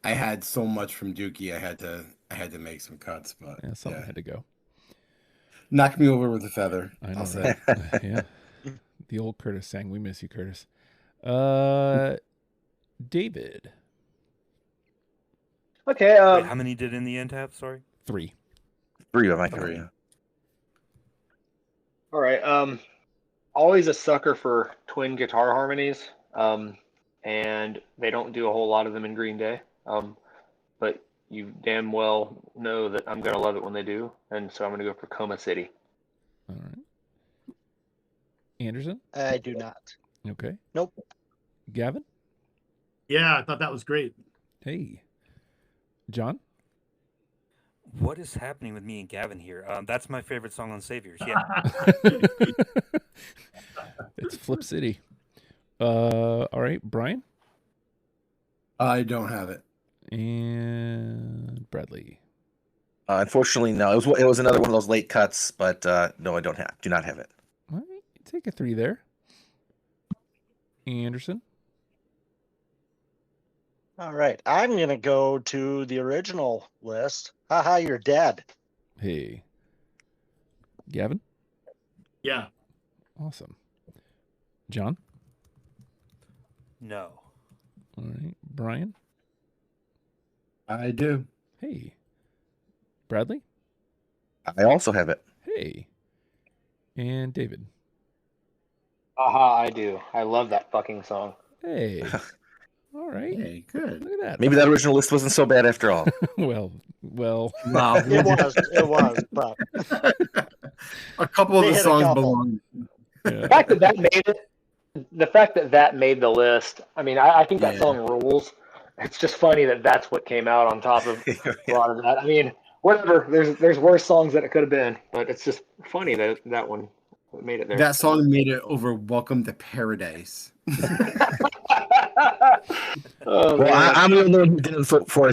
had so much from Dookie, I had to make some cuts, but yeah, something had to go. Knock me over with a feather. I know, I'll say. right? Yeah. The old Curtis sang, "We miss you, Curtis." David. Okay. Wait, how many did In the End have? Sorry. 3. 3 of my career. All right. Always a sucker for twin guitar harmonies. And they don't do a whole lot of them in Green Day. But you damn well know that I'm gonna love it when they do, and so I'm gonna go for Coma City. All right. Anderson. I do not. Okay. Nope. Gavin. Yeah, I thought that was great. Hey, John. What is happening with me and Gavin here? That's my favorite song on Saviors. Yeah. It's Flip City. All right, Brian. I don't have it. And Bradley. Unfortunately, no. It was another one of those late cuts, but no, I do not have it. All right, take a 3 there. Anderson. All right. I'm going to go to the original list. Haha, you're dead. Hey. Gavin. Yeah. Awesome. John. No. All right, Brian. I do. Hey. Bradley. I also have it. Hey. And David. Aha, I do. I love that fucking song. Hey. All right. Hey, good. Look at that. Maybe that original list wasn't so bad after all. well. Wow. It was, but a couple of They the hit a songs couple. belong. Yeah. The fact that made the list. I mean, I think that Yeah. song rules. It's just funny that that's what came out on top of a lot of that. I mean, whatever. There's worse songs that it could have been, but it's just funny that that one made it there. That song made it over Welcome to Paradise. Oh, Well, man. I'm the only one who didn't vote for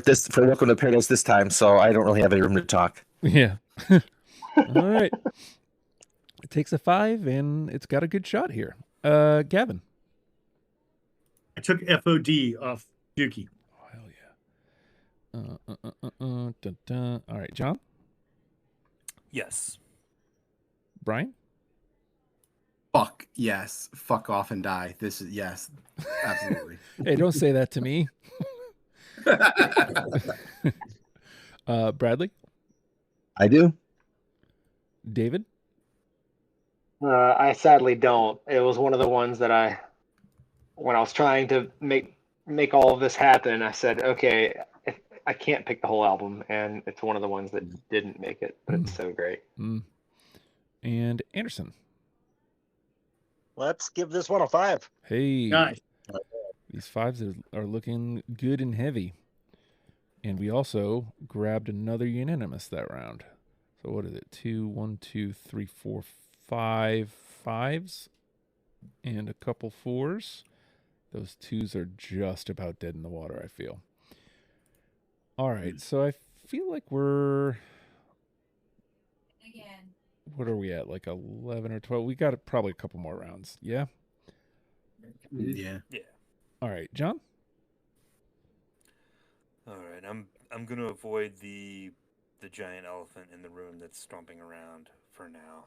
Welcome to Paradise this time, so I don't really have any room to talk. Yeah. All right. It takes a 5, and it's got a good shot here. Gavin. I took FOD off Dookie. Oh, hell yeah. Dun, dun. All right, John. Yes. Brian. Fuck yes. Fuck off and die. This is yes. Absolutely. Hey, don't say that to me. Bradley. I do. David? I sadly don't. It was one of the ones that when I was trying to make all of this happen, I said, okay, I can't pick the whole album, and it's one of the ones that didn't make it, but it's so great. And Anderson? Let's give this one a 5. Hey. Nice. These 5s are looking good and heavy. And we also grabbed another unanimous that round. So what is it? 2, 1, 2, 3, 4, 5 5s and a couple 4s. Those 2s are just about dead in the water, I feel. All right, so I feel like we're... What are we at? Like 11 or 12? We got probably a couple more rounds. Yeah? Yeah. Yeah. All right, John? All right, I'm gonna avoid the giant elephant in the room that's stomping around for now,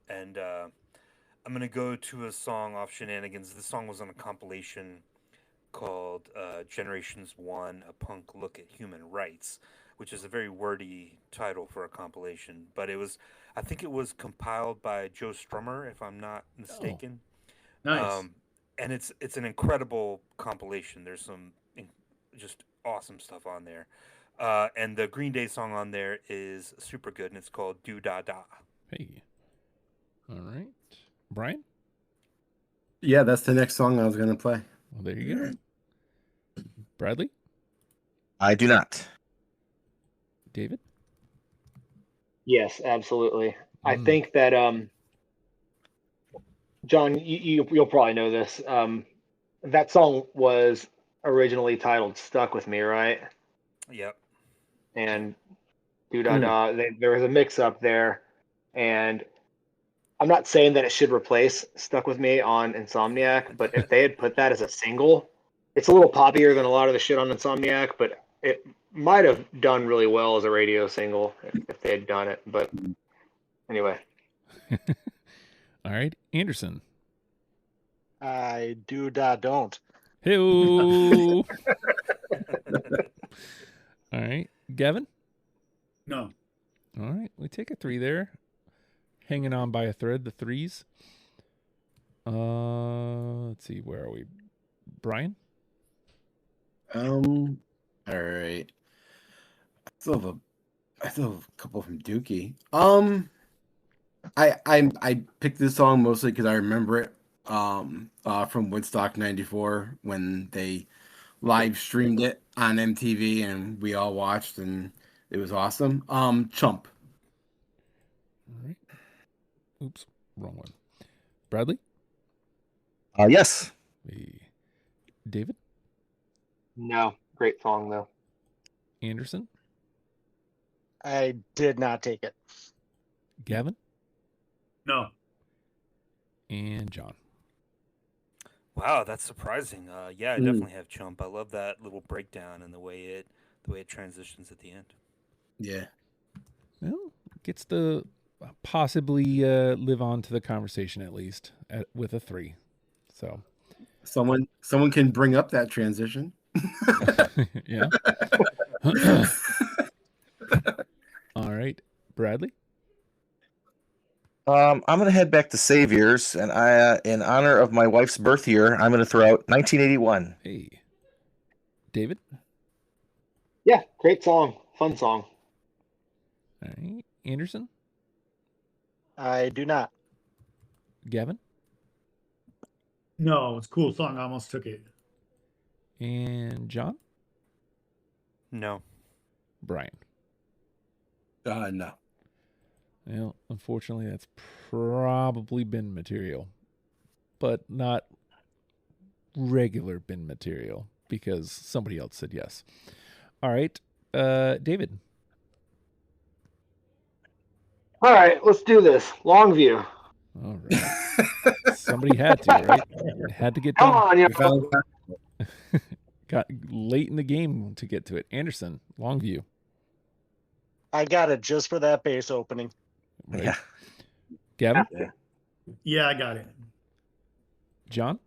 and I'm gonna go to a song off Shenanigans. This song was on a compilation called Generations One: A Punk Look at Human Rights, which is a very wordy title for a compilation. But I think it was compiled by Joe Strummer, if I'm not mistaken. Nice. And it's an incredible compilation. There's some just awesome stuff on there. And the Green Day song on there is super good, and it's called Do Da Da. Hey. All right. Brian? Yeah, that's the next song I was going to play. Well, there you go. Bradley? I do not. David? Yes, absolutely. I think that John, you'll probably know this. That song was originally titled "Stuck with Me," right? Yep. And "Do Da Da," there was a mix-up there, and I'm not saying that it should replace "Stuck with Me" on Insomniac, but if they had put that as a single, it's a little poppier than a lot of the shit on Insomniac, but it might have done really well as a radio single if they had done it. But anyway. All right. Anderson? I don't. Hey-o! All right. Gavin? No. All right. We take a 3 there. Hanging on by a thread, the 3s. Let's see. Where are we? Brian? All right. I still have a couple from Dookie. I picked this song mostly because I remember it from Woodstock '94 when they live streamed it on MTV and we all watched and it was awesome. Chump. All right. Oops, wrong one. Bradley? Yes. David? No, great song though. Anderson? I did not take it. Gavin? No. And John? Wow, that's surprising. Yeah, I definitely have Chump. I love that little breakdown and the way it transitions at the end. Yeah. Well, gets to possibly live on to the conversation at least with a 3. So someone can bring up that transition. Yeah. All right, Bradley. I'm going to head back to Saviors, and in honor of my wife's birth year, I'm going to throw out 1981. Hey, David. Yeah, great song, fun song. All right, Anderson. I do not. Gavin. No, it's a cool song. I almost took it. And John. No. Brian. No. Well, unfortunately, that's probably bin material, but not regular bin material because somebody else said yes. All right, David. All right, let's do this. Longview. All right. Somebody had to, right? It had to get done. Come on, you. Got late in the game to get to it. Anderson, Longview. I got it just for that bass opening. Right. Yeah. Gavin? Yeah, I got it. John?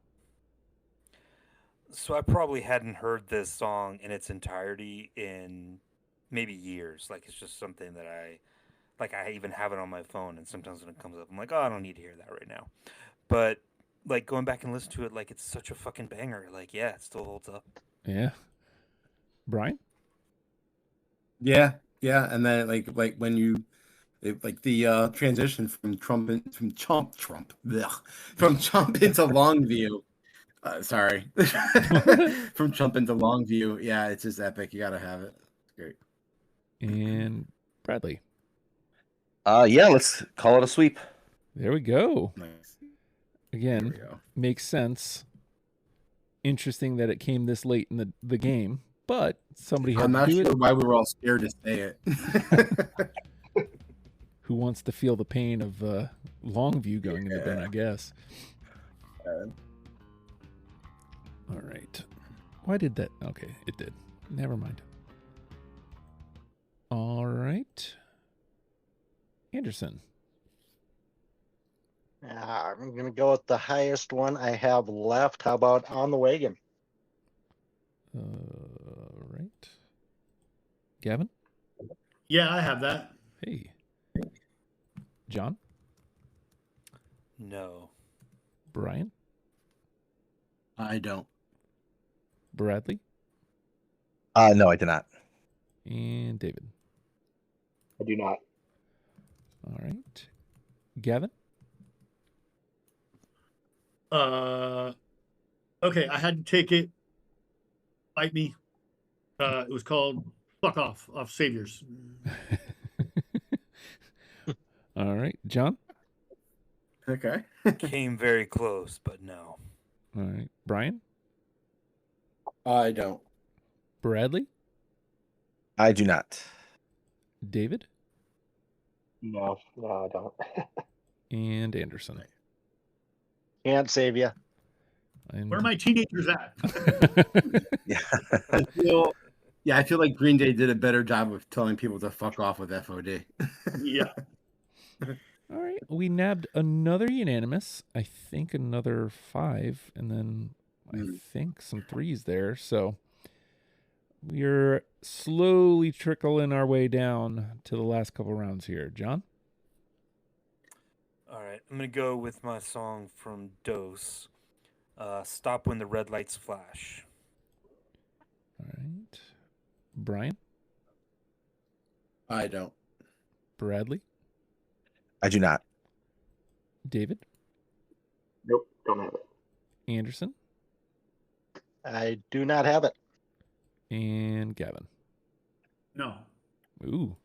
So I probably hadn't heard this song in its entirety in maybe years. Like it's just something that like I even have it on my phone, and sometimes when it comes up, I'm like, oh, I don't need to hear that right now. But like going back and listen to it, like it's such a fucking banger. Like, yeah, it still holds up. Yeah. Brian? Yeah, yeah, and then like when you like the transition from Trump from Chump into Longview. Sorry, from Chump into Longview. Yeah, it's just epic. You gotta have it. It's great. And Bradley? Yeah, let's call it a sweep. There we go. Nice. Again, makes sense. Interesting that it came this late in the game, but somebody had I'm to not do sure it. why we were all scared to say it. Who wants to feel the pain of Longview going in the bin, I guess. All right. Why did that? Okay, it did. Never mind. All right. Anderson. I'm going to go with the highest one I have left. How about On the Wagon? Right. Gavin? Yeah, I have that. Hey. John? No. Brian? I don't. Bradley? No, I did not. And David? I do not. All right. Gavin? Okay, I had to take it. Bite me. It was called "Fuck Off" Saviors. All right. John? Okay. Came very close, but no. All right. Brian? I don't. Bradley? I do not. David? No, I don't. And Anderson? Can't save you. Where are my teenagers at? I feel like Green Day did a better job of telling people to fuck off with FOD. Yeah. All right. We nabbed another unanimous. I think another 5, and then I think some 3s there. So we're slowly trickling our way down to the last couple rounds here. John? All right, I'm going to go with my song from Dose, Stop When the Red Lights Flash. All right. Brian? I don't. Bradley? I do not. David? Nope, don't have it. Anderson? I do not have it. And Gavin? No. Ooh.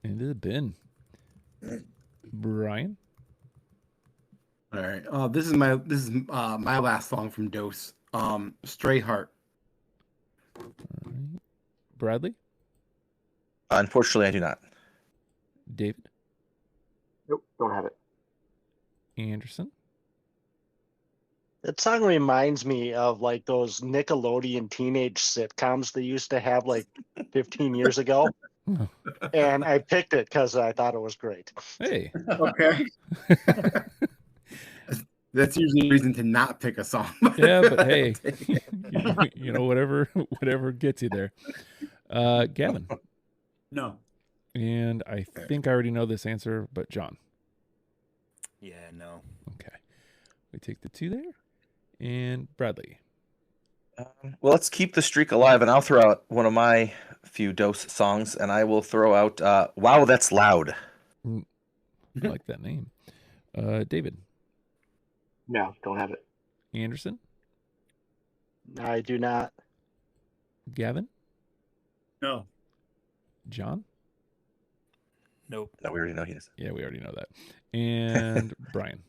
Into the bin. Brian? All right. This is my last song from Dose. Stray Heart. All right. Bradley? Unfortunately, I do not. David? Nope, don't have it. Anderson? That song reminds me of like those Nickelodeon teenage sitcoms they used to have like 15 years ago. And I picked it because I thought it was great. Hey. Okay. That's usually a reason to not pick a song. Yeah, but hey, you know, whatever gets you there. Gavin? No. And I think I already know this answer, but John? Yeah, no. Okay. We take the 2 there. And Bradley? Well, let's keep the streak alive, and I'll throw out one of my few Dose songs, and I will throw out Wow, That's Loud. I like that name. David? No, don't have it. Anderson? I do not. Gavin? No. John? Nope. No, we already know he is. Yeah, we already know that. And Brian?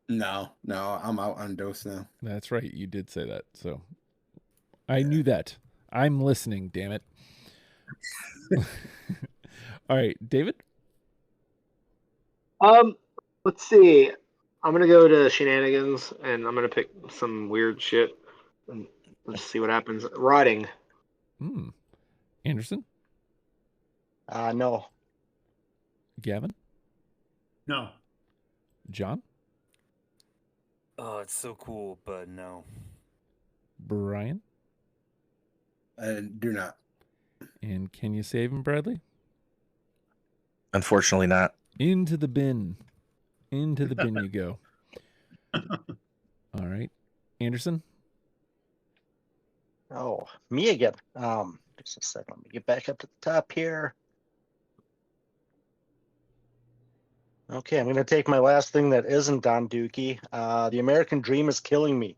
No, I'm out on Dose now. That's right. You did say that. So I knew that. I'm listening, damn it. All right, David? Let's see. I'm gonna go to Shenanigans, and I'm gonna pick some weird shit, and let's see what happens. Rotting. Anderson? No. Gavin? No. John? Oh, it's so cool, but no. Brian? I do not. And can you save him, Bradley? Unfortunately not. Into the bin. Into the bin you go. All right. Anderson? Oh, me again. Just a second. Let me get back up to the top here. Okay, I'm going to take my last thing that isn't on Dookie. The American Dream is killing me.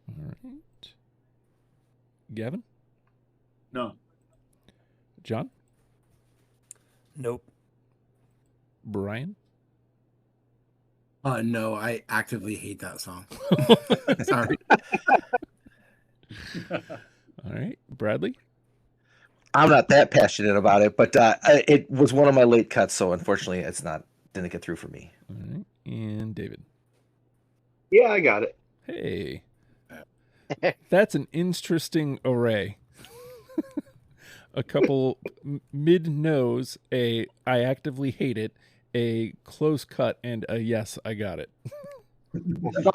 All right. Gavin? No. John? Nope. Brian? No, I actively hate that song. Sorry. All right. Bradley? I'm not that passionate about it, but it was one of my late cuts, so unfortunately didn't get through for me. All right. And David? Yeah, I got it. Hey. That's an interesting array. A couple mid-nose, I actively hate it, a close cut, and a yes, I got it.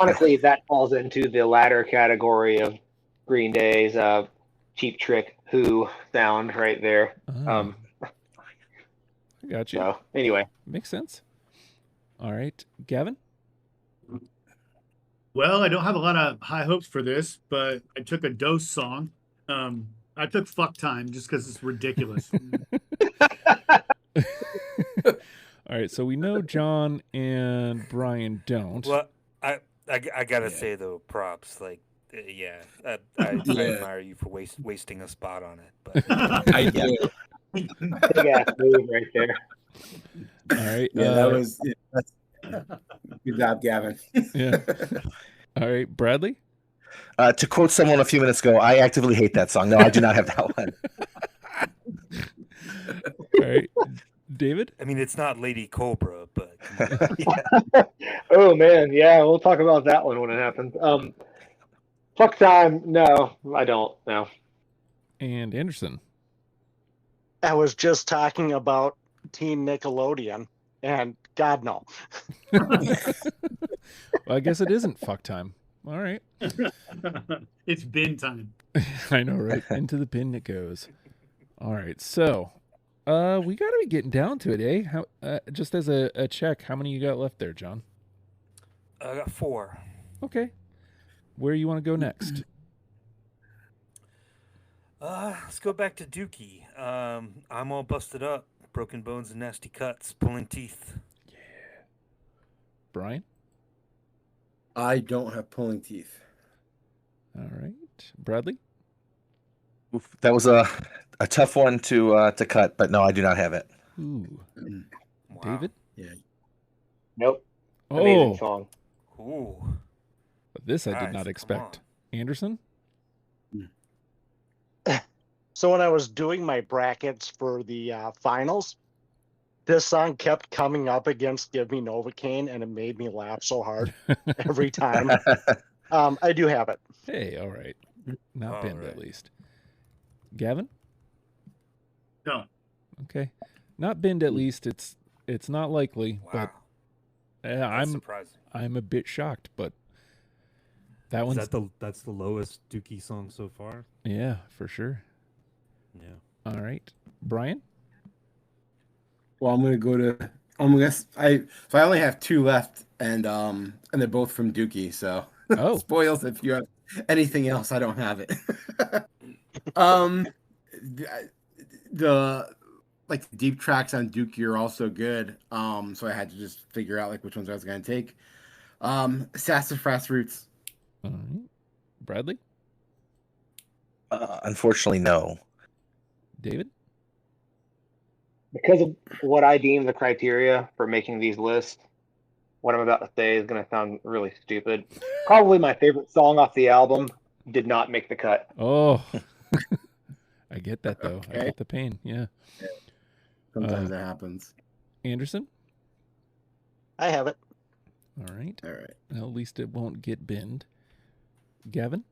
Honestly, that falls into the latter category of Green Day's Cheap Trick Who sound right there. I got you. So, anyway. Makes sense. All right. Gavin? Well, I don't have a lot of high hopes for this, but I took a Dose song. I took Fuck Time just because it's ridiculous. All right, so we know John and Brian don't. Well, I gotta say though, props. Like, I admire you for wasting a spot on it. But I do. Big ass move right there. All right. Yeah, that was good job, Gavin. Yeah. All right, Bradley? To quote someone a few minutes ago, I actively hate that song. No, I do not have that one. All right. David? I mean, it's not Lady Cobra, but Oh man, yeah, we'll talk about that one when it happens. Fuck Time, no, I don't. No. And Anderson? I was just talking about Teen Nickelodeon, and God, no. Well, I guess it isn't fuck time. All right. It's bin time. I know, right? Into the bin it goes. All right, so we got to be getting down to it, eh? How, just as a check, how many you got left there, John? I got 4. Okay. Where you want to go next? Let's go back to Dookie. I'm all busted up, broken bones and nasty cuts, pulling teeth. Brian? I don't have pulling teeth. All right. Bradley? Oof, that was a tough one to cut, but no, I do not have it. Ooh. Wow. David? Yeah. Nope. Oh. Amazing song. Ooh. This I did Guys, not come expect. Anderson? So when I was doing my brackets for the finals, this song kept coming up against Give Me Novocaine, and it made me laugh so hard every time. I do have it. Hey, all right. Not All pinned right. at least. Gavin? No. Okay. Not binned at least. It's not likely, Wow. but That's surprising. I'm a bit shocked, but that one's That's the lowest Dookie song so far. yeah, for sure. Yeah. All right. Brian? Well, I'm gonna I only have 2 left, and they're both from Dookie, so Oh. spoils if you have anything else. I don't have it. the deep tracks on Dookie are also good. So I had to just figure out which ones I was gonna take. Sassafras Roots. All right. Bradley? Unfortunately, no. David? Because of what I deem the criteria for making these lists, what I'm about to say is going to sound really stupid. Probably my favorite song off the album did not make the cut. Oh. I get that, though. I Okay. get the pain. Yeah. Sometimes that happens. Anderson? I have it. All right. All right. Well, at least it won't get binned. Gavin?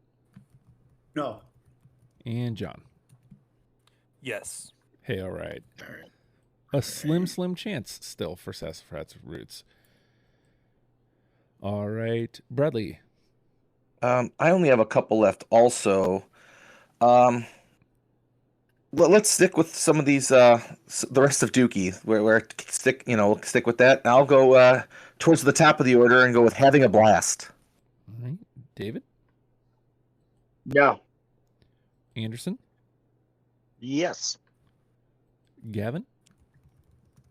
No. And John? Yes. Hey, all right. All right. A slim chance still for Sassafras Roots. All right. Bradley? I only have a couple left also. let's stick with some of these the rest of Dookie. Where stick with that. I'll go towards the top of the order and go with Having a Blast. All right, David. No. Anderson. Yes. Gavin.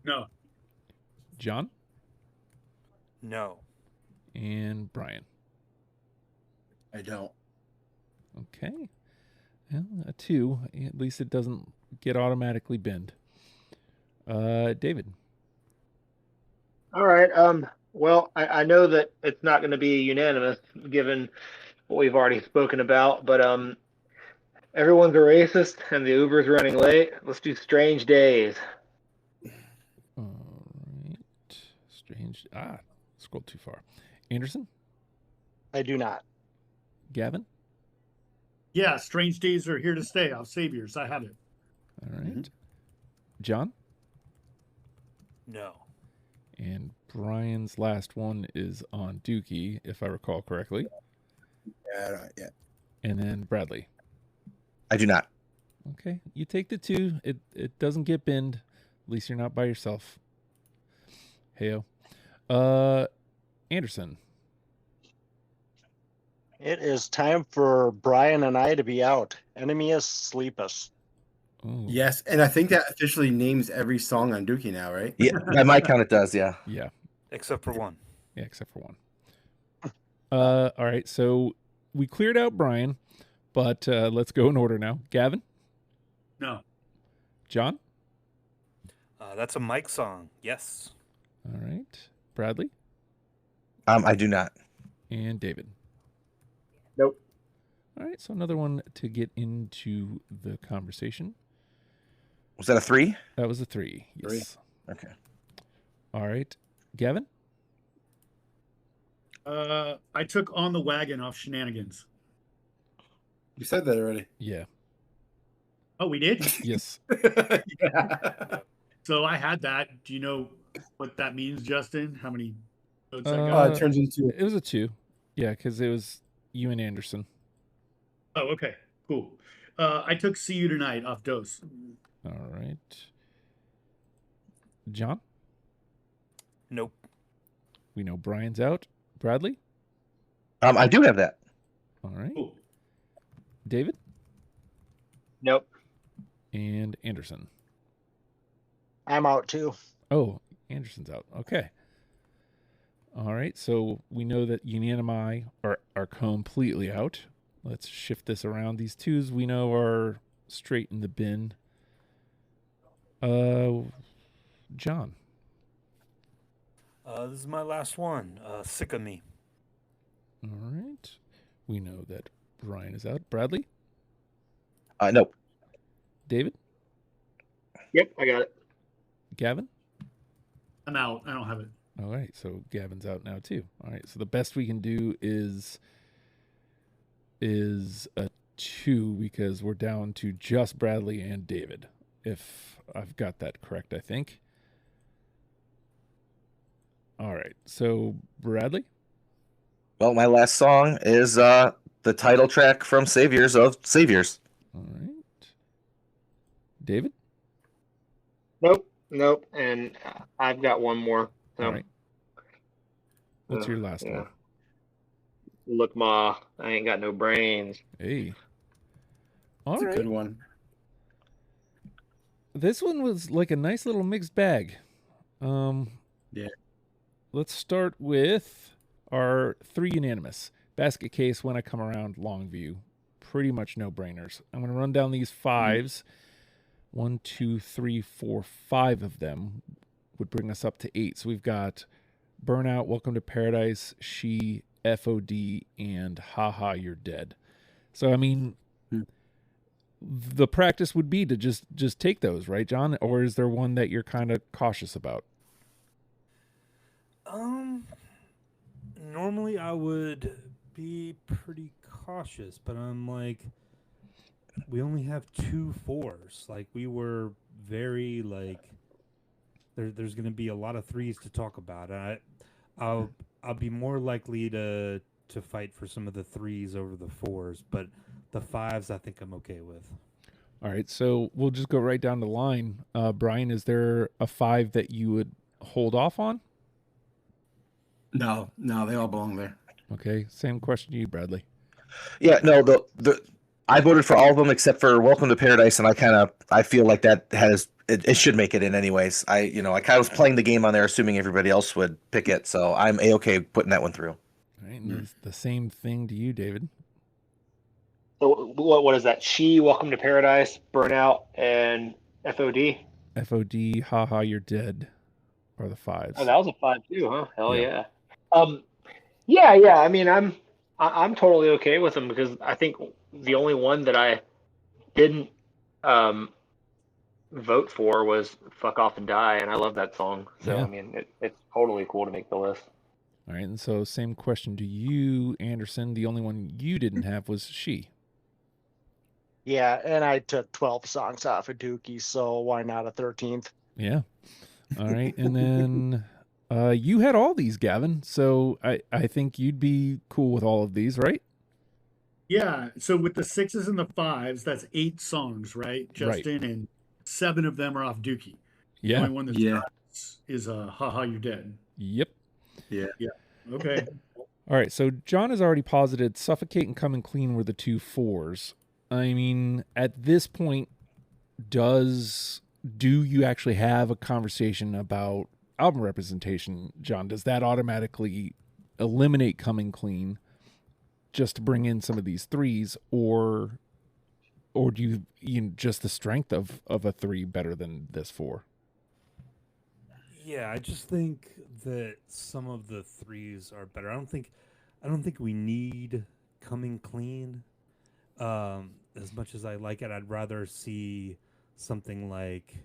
No. John. No. And Brian. I don't. Okay. Well, a 2. At least it doesn't get automatically binned. David. All right. Well, I know that it's not going to be unanimous given what we've already spoken about, but everyone's a racist and the Uber's running late. Let's do Strange Days. All right. Strange. Scrolled too far. Anderson. I do not. Gavin. Yeah, Strange Days are here to stay. Off Saviors. I have it. All right. John. No. And Brian's last one is on Dookie, if I recall correctly. Yeah. And then Bradley. I do not. Okay. You take the 2. It doesn't get binned. At least you're not by yourself. Heyo. Anderson. It is time for Brian and I to be out. Enemius Sleepus. Ooh. Yes, and I think that officially names every song on Dookie now, right? Yeah, by my count it does. Yeah. Yeah. Except for one. Yeah, except for one. All right. So we cleared out Brian, but let's go in order now. Gavin. No. John. That's a Mike song. Yes. All right. Bradley. I do not. And David. Nope. All right. So another one to get into the conversation. Was that a 3? That was a 3. Yes. 3. Okay. All right. Gavin. I took On the Wagon off Shenanigans. You said that already. Yeah. Oh, we did? Yes. Yeah. So I had that. Do you know what that means, Justin? How many votes I got? It turns into It was a 2. Yeah, because it was you and Anderson. Oh, okay. Cool. I took See You Tonight off Dose. All right. John. Nope. We know Brian's out. Bradley. I do have that. All right. Cool. David. Nope. And Anderson. I'm out too. Oh, Anderson's out. Okay. All right. So we know that unanimi are completely out. Let's shift this around. These 2s we know are straight in the bin. John. This is my last one. Sick of Me. All right. We know that Brian is out. Bradley. Nope. David. Yep, I got it. Gavin. I'm out. I don't have it. All right. So Gavin's out now too. All right. So the best we can do is a 2 because we're down to just Bradley and David. If I've got that correct, I think. All right. So Bradley. Well, my last song is the title track from Saviors of Saviors. All right. David. Nope. And I've got one more. So, All right. What's your last one? Look, Ma, I ain't got no brains. Hey. All That's right. a good one. This one was like a nice little mixed bag. Yeah. Let's start with our 3 unanimous. Basket Case, When I Come Around, Longview. Pretty much no-brainers. I'm going to run down these 5s. 1, 2, 3, 4, 5 of them would bring us up to 8. So we've got Burnout, Welcome to Paradise, She, FOD, and Haha, You're Dead. So, I mean, the practice would be to just take those, right, John? Or is there one that you're kind of cautious about? Normally I would be pretty cautious, but I'm like, we only have 2 4s. Like, we were very like, there's going to be a lot of 3s to talk about. I'll be more likely to fight for some of the 3s over the 4s, but the 5s I think I'm okay with. All right, so we'll just go right down the line. Brian, is there a 5 that you would hold off on? No, they all belong there. Okay, same question to you, Bradley. Yeah, no, the I voted for all of them except for Welcome to Paradise, and I feel like that it should make it in anyways. I kind of was playing the game on there, assuming everybody else would pick it, so I'm okay putting that one through. All right, and the same thing to you, David. So what is that? She, Welcome to Paradise, Burnout, and FOD. FOD, Haha, You're Dead are the 5s. Oh, that was a 5 too, huh? Hell yeah. Yeah. I mean, I'm totally okay with them because I think the only one that I didn't vote for was "Fuck Off and Die," and I love that song. So Yeah. I mean, it's totally cool to make the list. All right, and so same question to you, Anderson. The only one you didn't have was She. Yeah, and I took 12 songs off of Dookie, so why not a 13th? Yeah. All right, and then you had all these, Gavin. So I think you'd be cool with all of these, right? Yeah. So with the 6s and the 5s, that's 8 songs, right, Justin? Right. And 7 of them are off Dookie. Yeah. The only one that's is Haha, You're Dead. Yep. Yeah. Okay. All right, so John has already posited Suffocate and Coming Clean were the 2 4s. I mean, at this point, do you actually have a conversation about album representation, John? Does that automatically eliminate Coming Clean just to bring in some of these 3s, or do you just the strength of a 3 better than this 4? Yeah, I just think that some of the 3s are better. I don't think we need Coming Clean. As much as I like it, I'd rather see something like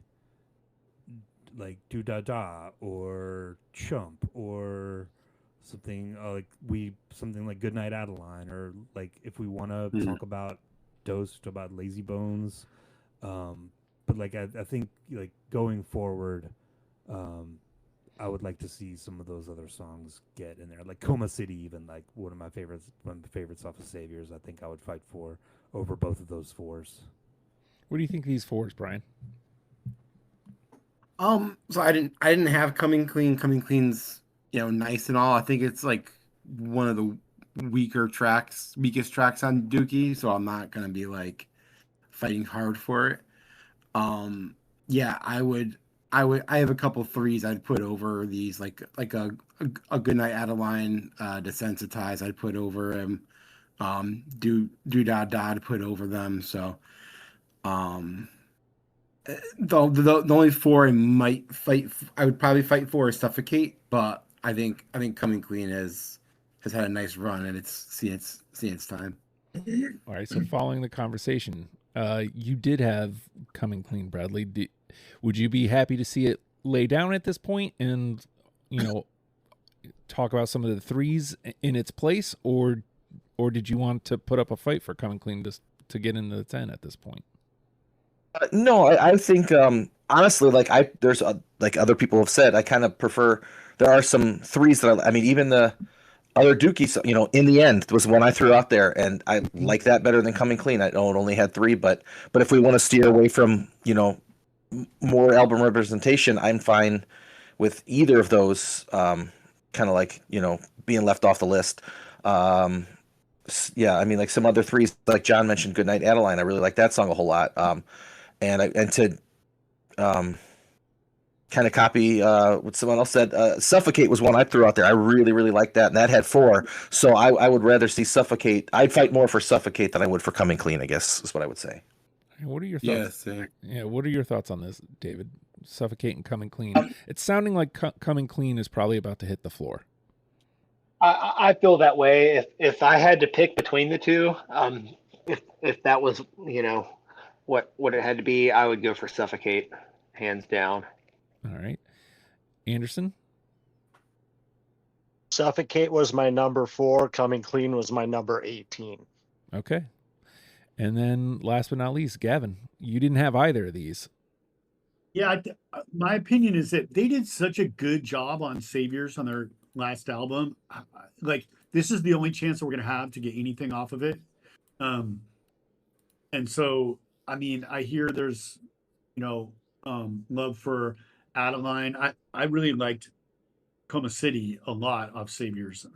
Do Da Da or Chump or something something like Goodnight Adeline, or like if we want to talk about Dosed, about Lazy Bones. But like I think like going forward, I would like to see some of those other songs get in there, like Coma City, even like one of my favorites off of Saviors. I think I would fight for over both of those 4s. What do you think of these 4s, Brian? So I didn't have Coming Clean. Coming Clean's, nice and all. I think it's like one of the weakest tracks on Dookie, so I'm not gonna be like fighting hard for it. Yeah, I have a couple 3s I'd put over these, like a Goodnight Adeline, Desensitize I'd put over him. Do Da Da to put over them. So the only 4 I would probably fight for is Suffocate, but I think Coming Clean has had a nice run, and it's seen its time. All right, so following the conversation, you did have Coming Clean, Bradley. Would you be happy to see it lay down at this point and, talk about some of the 3s in its place, or did you want to put up a fight for Coming Clean to get into the 10 at this point? No, I think honestly, there's like other people have said, I kind of prefer. There are some 3s that I mean, even the other Dookie, In the End was one I threw out there, and I like that better than Coming Clean. I know it only had 3, but if we want to steer away from more album representation, I'm fine with either of those. Kind of like being left off the list. Yeah, I mean, like some other 3s, like John mentioned, Goodnight Adeline. I really like that song a whole lot. And to kind of copy what someone else said, Suffocate was one I threw out there. I really, really like that, and that had 4. So I would rather see Suffocate. I'd fight more for Suffocate than I would for Coming Clean, I guess is what I would say. What are your thoughts? Yeah, what are your thoughts on this, David? Suffocate and Coming Clean. It's sounding like Coming Clean is probably about to hit the floor. I feel that way. If I had to pick between the 2, if that was what it had to be, I would go for Suffocate, hands down. All right, Anderson. Suffocate was my number 4. Coming Clean was my number 18. Okay, and then last but not least, Gavin. You didn't have either of these. Yeah, my opinion is that they did such a good job on Saviors on their last album. Like, this is the only chance that we're going to have to get anything off of it. And so I mean, I hear there's, love for Adeline. I really liked Coma City a lot of Saviors.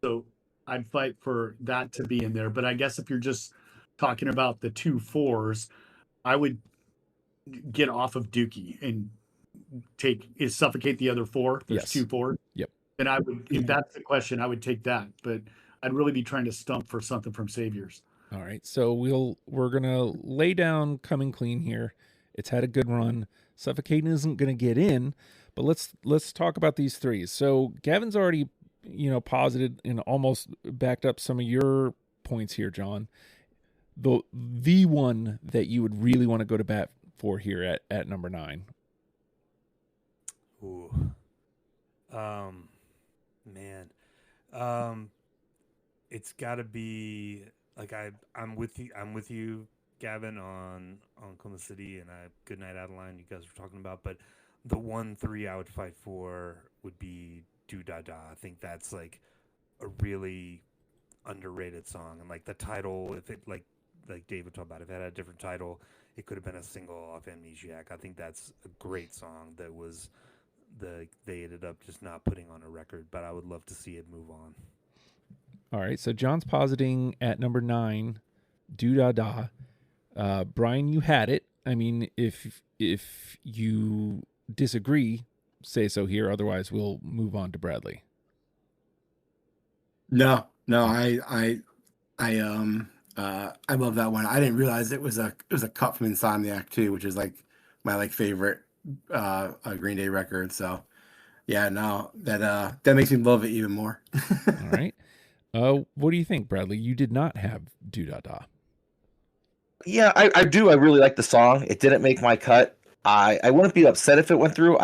So I'd fight for that to be in there. But I guess if you're just talking about the 2 4s, I would get off of Dookie and suffocate the other 4. There's Yes. 2 4s. Yep. And I would, if that's the question, I would take that. But I'd really be trying to stump for something from Saviors. All right. So we're gonna lay down Coming Clean here. It's had a good run. Suffocating isn't gonna get in, but let's talk about these 3s. So Gavin's already, posited and almost backed up some of your points here, John. The one that you would really want to go to bat for here at number 9. Ooh. Man. It's got to be like I'm with you, Gavin, on Coma City and Goodnight Adeline. You guys were talking about, but the 1-3 I would fight for would be Do Da Da. I think that's like a really underrated song, and like the title, if it like David talked about, if it had a different title, it could have been a single off Amnesiac. I think that's a great song that was they ended up just not putting on a record, but I would love to see it move on. All right, so John's positing at number 9, Do Da Da. Brian, you had it. I mean, if you disagree, say so here. Otherwise, we'll move on to Bradley. No, I love that one. I didn't realize it was a cut from Insomniac too, which is like my favorite Green Day record. So yeah, no, that makes me love it even more. All right. What do you think, Bradley? You did not have Do Da Da. Yeah, I do. I really like the song. It didn't make my cut. I wouldn't be upset if it went through.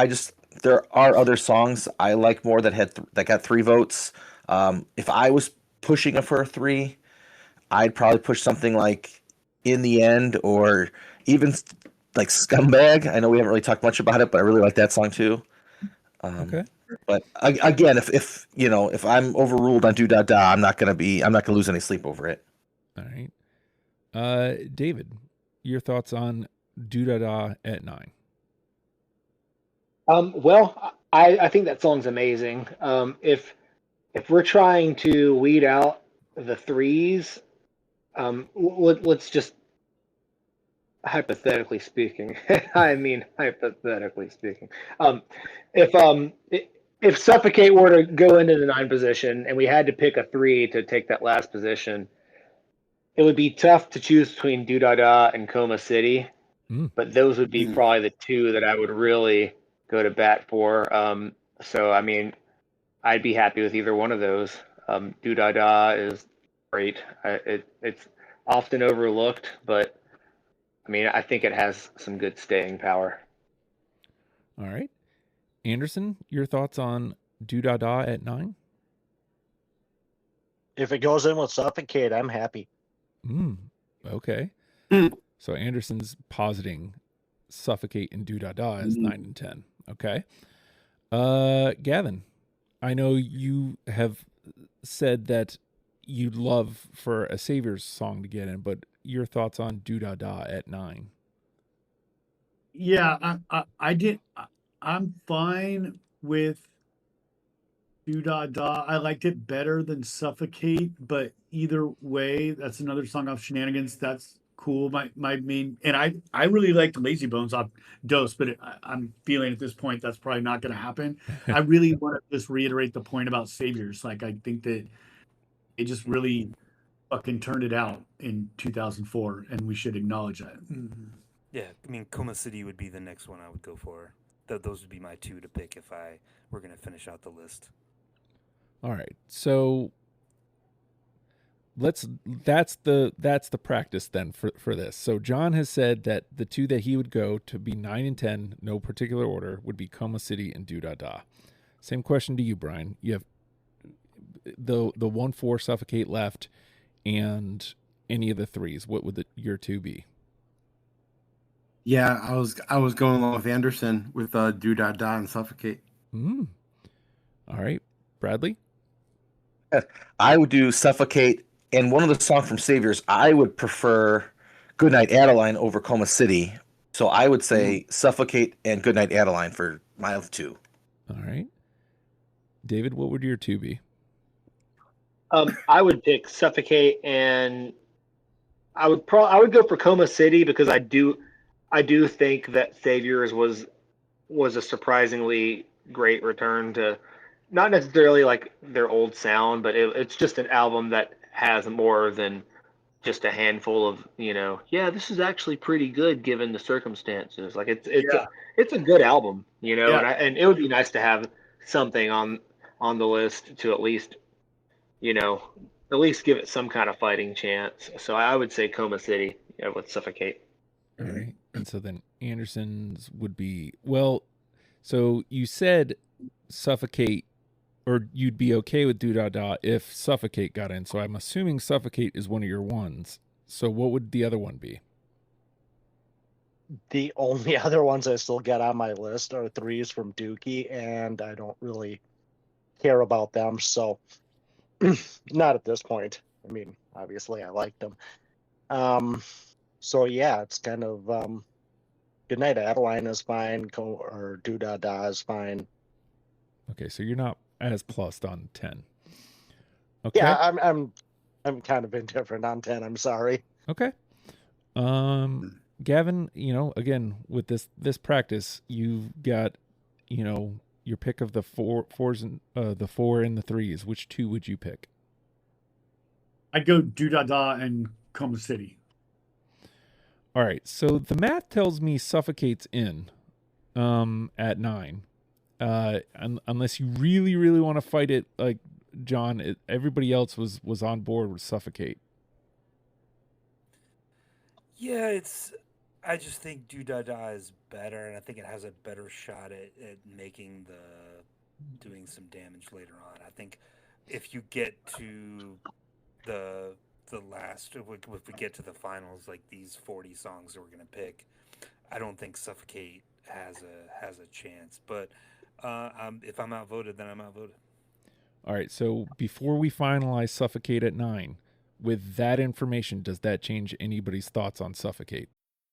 There are other songs I like more that got 3 votes. If I was pushing it for a 3, I'd probably push something like In the End, or even like Scumbag. I know we haven't really talked much about it, but I really like that song too. Okay. But again, if I'm overruled on Do Da Da, I'm not gonna lose any sleep over it. All right. David, your thoughts on Do Da Da at 9? Well, I think that song's amazing. If we're trying to weed out the 3s, let's just hypothetically speaking. I mean, hypothetically speaking. If Suffocate were to go into the 9 position and we had to pick a 3 to take that last position, it would be tough to choose between Do Da Da and Coma City. But those would be probably the 2 that I would really go to bat for. So, I mean, I'd be happy with either one of those. Do Da Da is great. It's often overlooked, but I mean, I think it has some good staying power. All right. Anderson, your thoughts on Do Da Da at 9? If it goes in with Suffocate, I'm happy. Okay. So Anderson's positing Suffocate and Do Da Da as 9 and 10. Okay. Gavin, I know you have said that you'd love for a Saviors song to get in, but your thoughts on Do Da Da at 9? Yeah, I'm fine with Do Da Da. I liked it better than Suffocate, but either way, that's another song off Shenanigans. That's cool. My main, and I really liked Lazy Bones off Dose, but I'm feeling at this point that's probably not going to happen. I really want to just reiterate the point about Saviors. Like, I think that it just really fucking turned it out in 2004, and we should acknowledge that. Yeah, I mean, Coma City would be the next one I would go for. Those would be my 2 to pick if I were going to finish out the list. All right. So that's the practice then for this. So John has said that the 2 that he would go to be 9 and 10, no particular order, would be Coma City and Do Da Da. Same question to you, Brian. You have the 1-4 Suffocate left, and any of the 3s. What would your 2 be? Yeah, I was going along with Anderson with Do Da Da and Suffocate. All right, Bradley. I would do Suffocate, and one of the songs from Saviors. I would prefer Goodnight Adeline over Coma City. So I would say Suffocate and Goodnight Adeline for my 2. All right. David, what would your 2 be? I would pick Suffocate, and I would go for Coma City because I do think that Saviors was a surprisingly great return to not necessarily like their old sound, but it's just an album that has more than just a handful of, this is actually pretty good given the circumstances. Like it's a good album, and it would be nice to have something on the list to at least give it some kind of fighting chance. So I would say Coma City with Suffocate. All right. And so then Anderson's would be, well, so you said Suffocate, or you'd be okay with Do Da Da if Suffocate got in. So I'm assuming Suffocate is one of your ones. So what would the other one be? The only other ones I still get on my list are 3s from Dookie, and I don't really care about them. So not at this point. I mean, obviously I liked them. So yeah, it's kind of Goodnight Adeline is fine, or Do Da Da is fine. Okay, so you're not as plussed on 10. Okay. Yeah, I'm kind of indifferent on 10. I'm sorry. Okay. Gavin, again with this practice, you've got, your pick of the fours and the 4 and the 3s. Which 2 would you pick? I'd go Do Da Da and Coma City. All right, so the math tells me Suffocate's in at 9. Unless you really, really want to fight it like John, everybody else was on board with Suffocate. Yeah, I just think Do Da Da is better, and I think it has a better shot at doing some damage later on. I think if you get to the last, if we get to the finals, like these 40 songs that we're gonna pick, I don't think Suffocate has a chance. But if I'm outvoted, then I'm outvoted. All right, so before we finalize Suffocate at 9, with that information, does that change anybody's thoughts on Suffocate?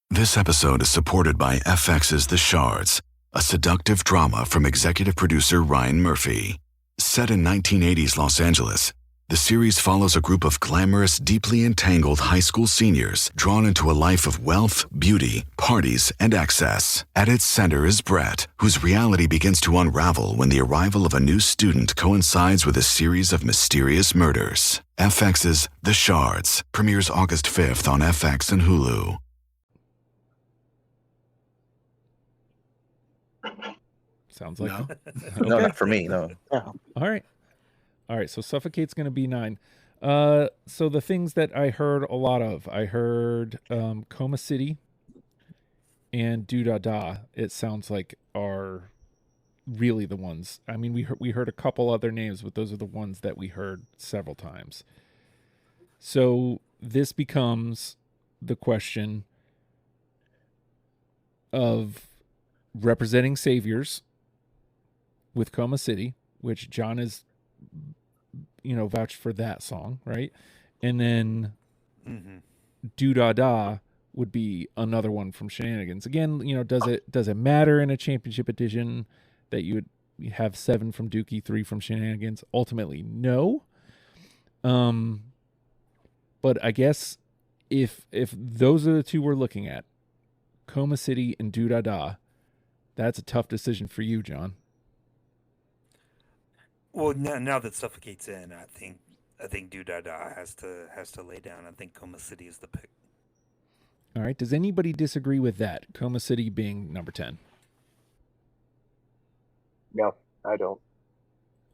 This episode is supported by FX's The Shards, a seductive drama from executive producer Ryan Murphy. Set in 1980s Los Angeles, the series follows a group of glamorous, deeply entangled high school seniors drawn into a life of wealth, beauty, parties, and excess. At its center is Brett, whose reality begins to unravel when the arrival of a new student coincides with a series of mysterious murders. FX's The Shards premieres August 5th on FX and Hulu. Sounds like no, okay. No, not for me. No. All right. So Suffocate's going to be 9. So the things that I heard a lot of, I heard Coma City and Do Da Da. It sounds like are really the ones. I mean, we heard a couple other names, but those are the ones that we heard several times. So this becomes the question of representing saviors with Coma City, which John is, vouched for that song, right? And then Do Da Da would be another one from Shenanigans. Again, does it matter in a championship edition that you would have 7 from Dookie, 3 from Shenanigans? Ultimately, no. But I guess if those are the 2 we're looking at, Coma City and Do Da Da, that's a tough decision for you, John. Well, now that Suffocate's in, I think Do Da Da has to lay down. I think Coma City is the pick. All right. Does anybody disagree with that? Coma City being number 10. No, I don't.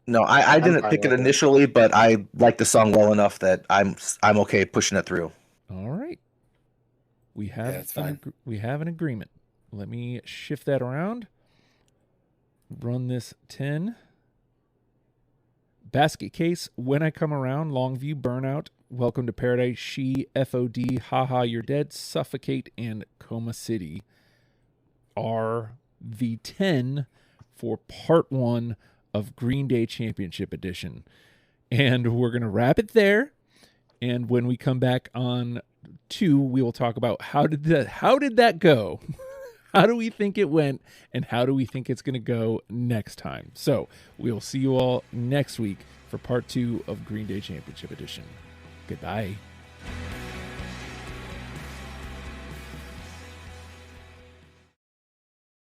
No, I didn't pick it initially, but I like the song well enough that I'm okay pushing it through. All right. We have an agreement. Let me shift that around. Run this 10. Basket Case, When I Come Around, Longview, Burnout, Welcome to Paradise, She, FOD, Haha, You're Dead, Suffocate, and Coma City are the 10 for part 1 of Green Day Championship Edition. And we're going to wrap it there. And when we come back on 2, we will talk about how did that go? How do we think it went, and how do we think it's going to go next time? So we'll see you all next week for part 2 of Green Day Championship Edition. Goodbye.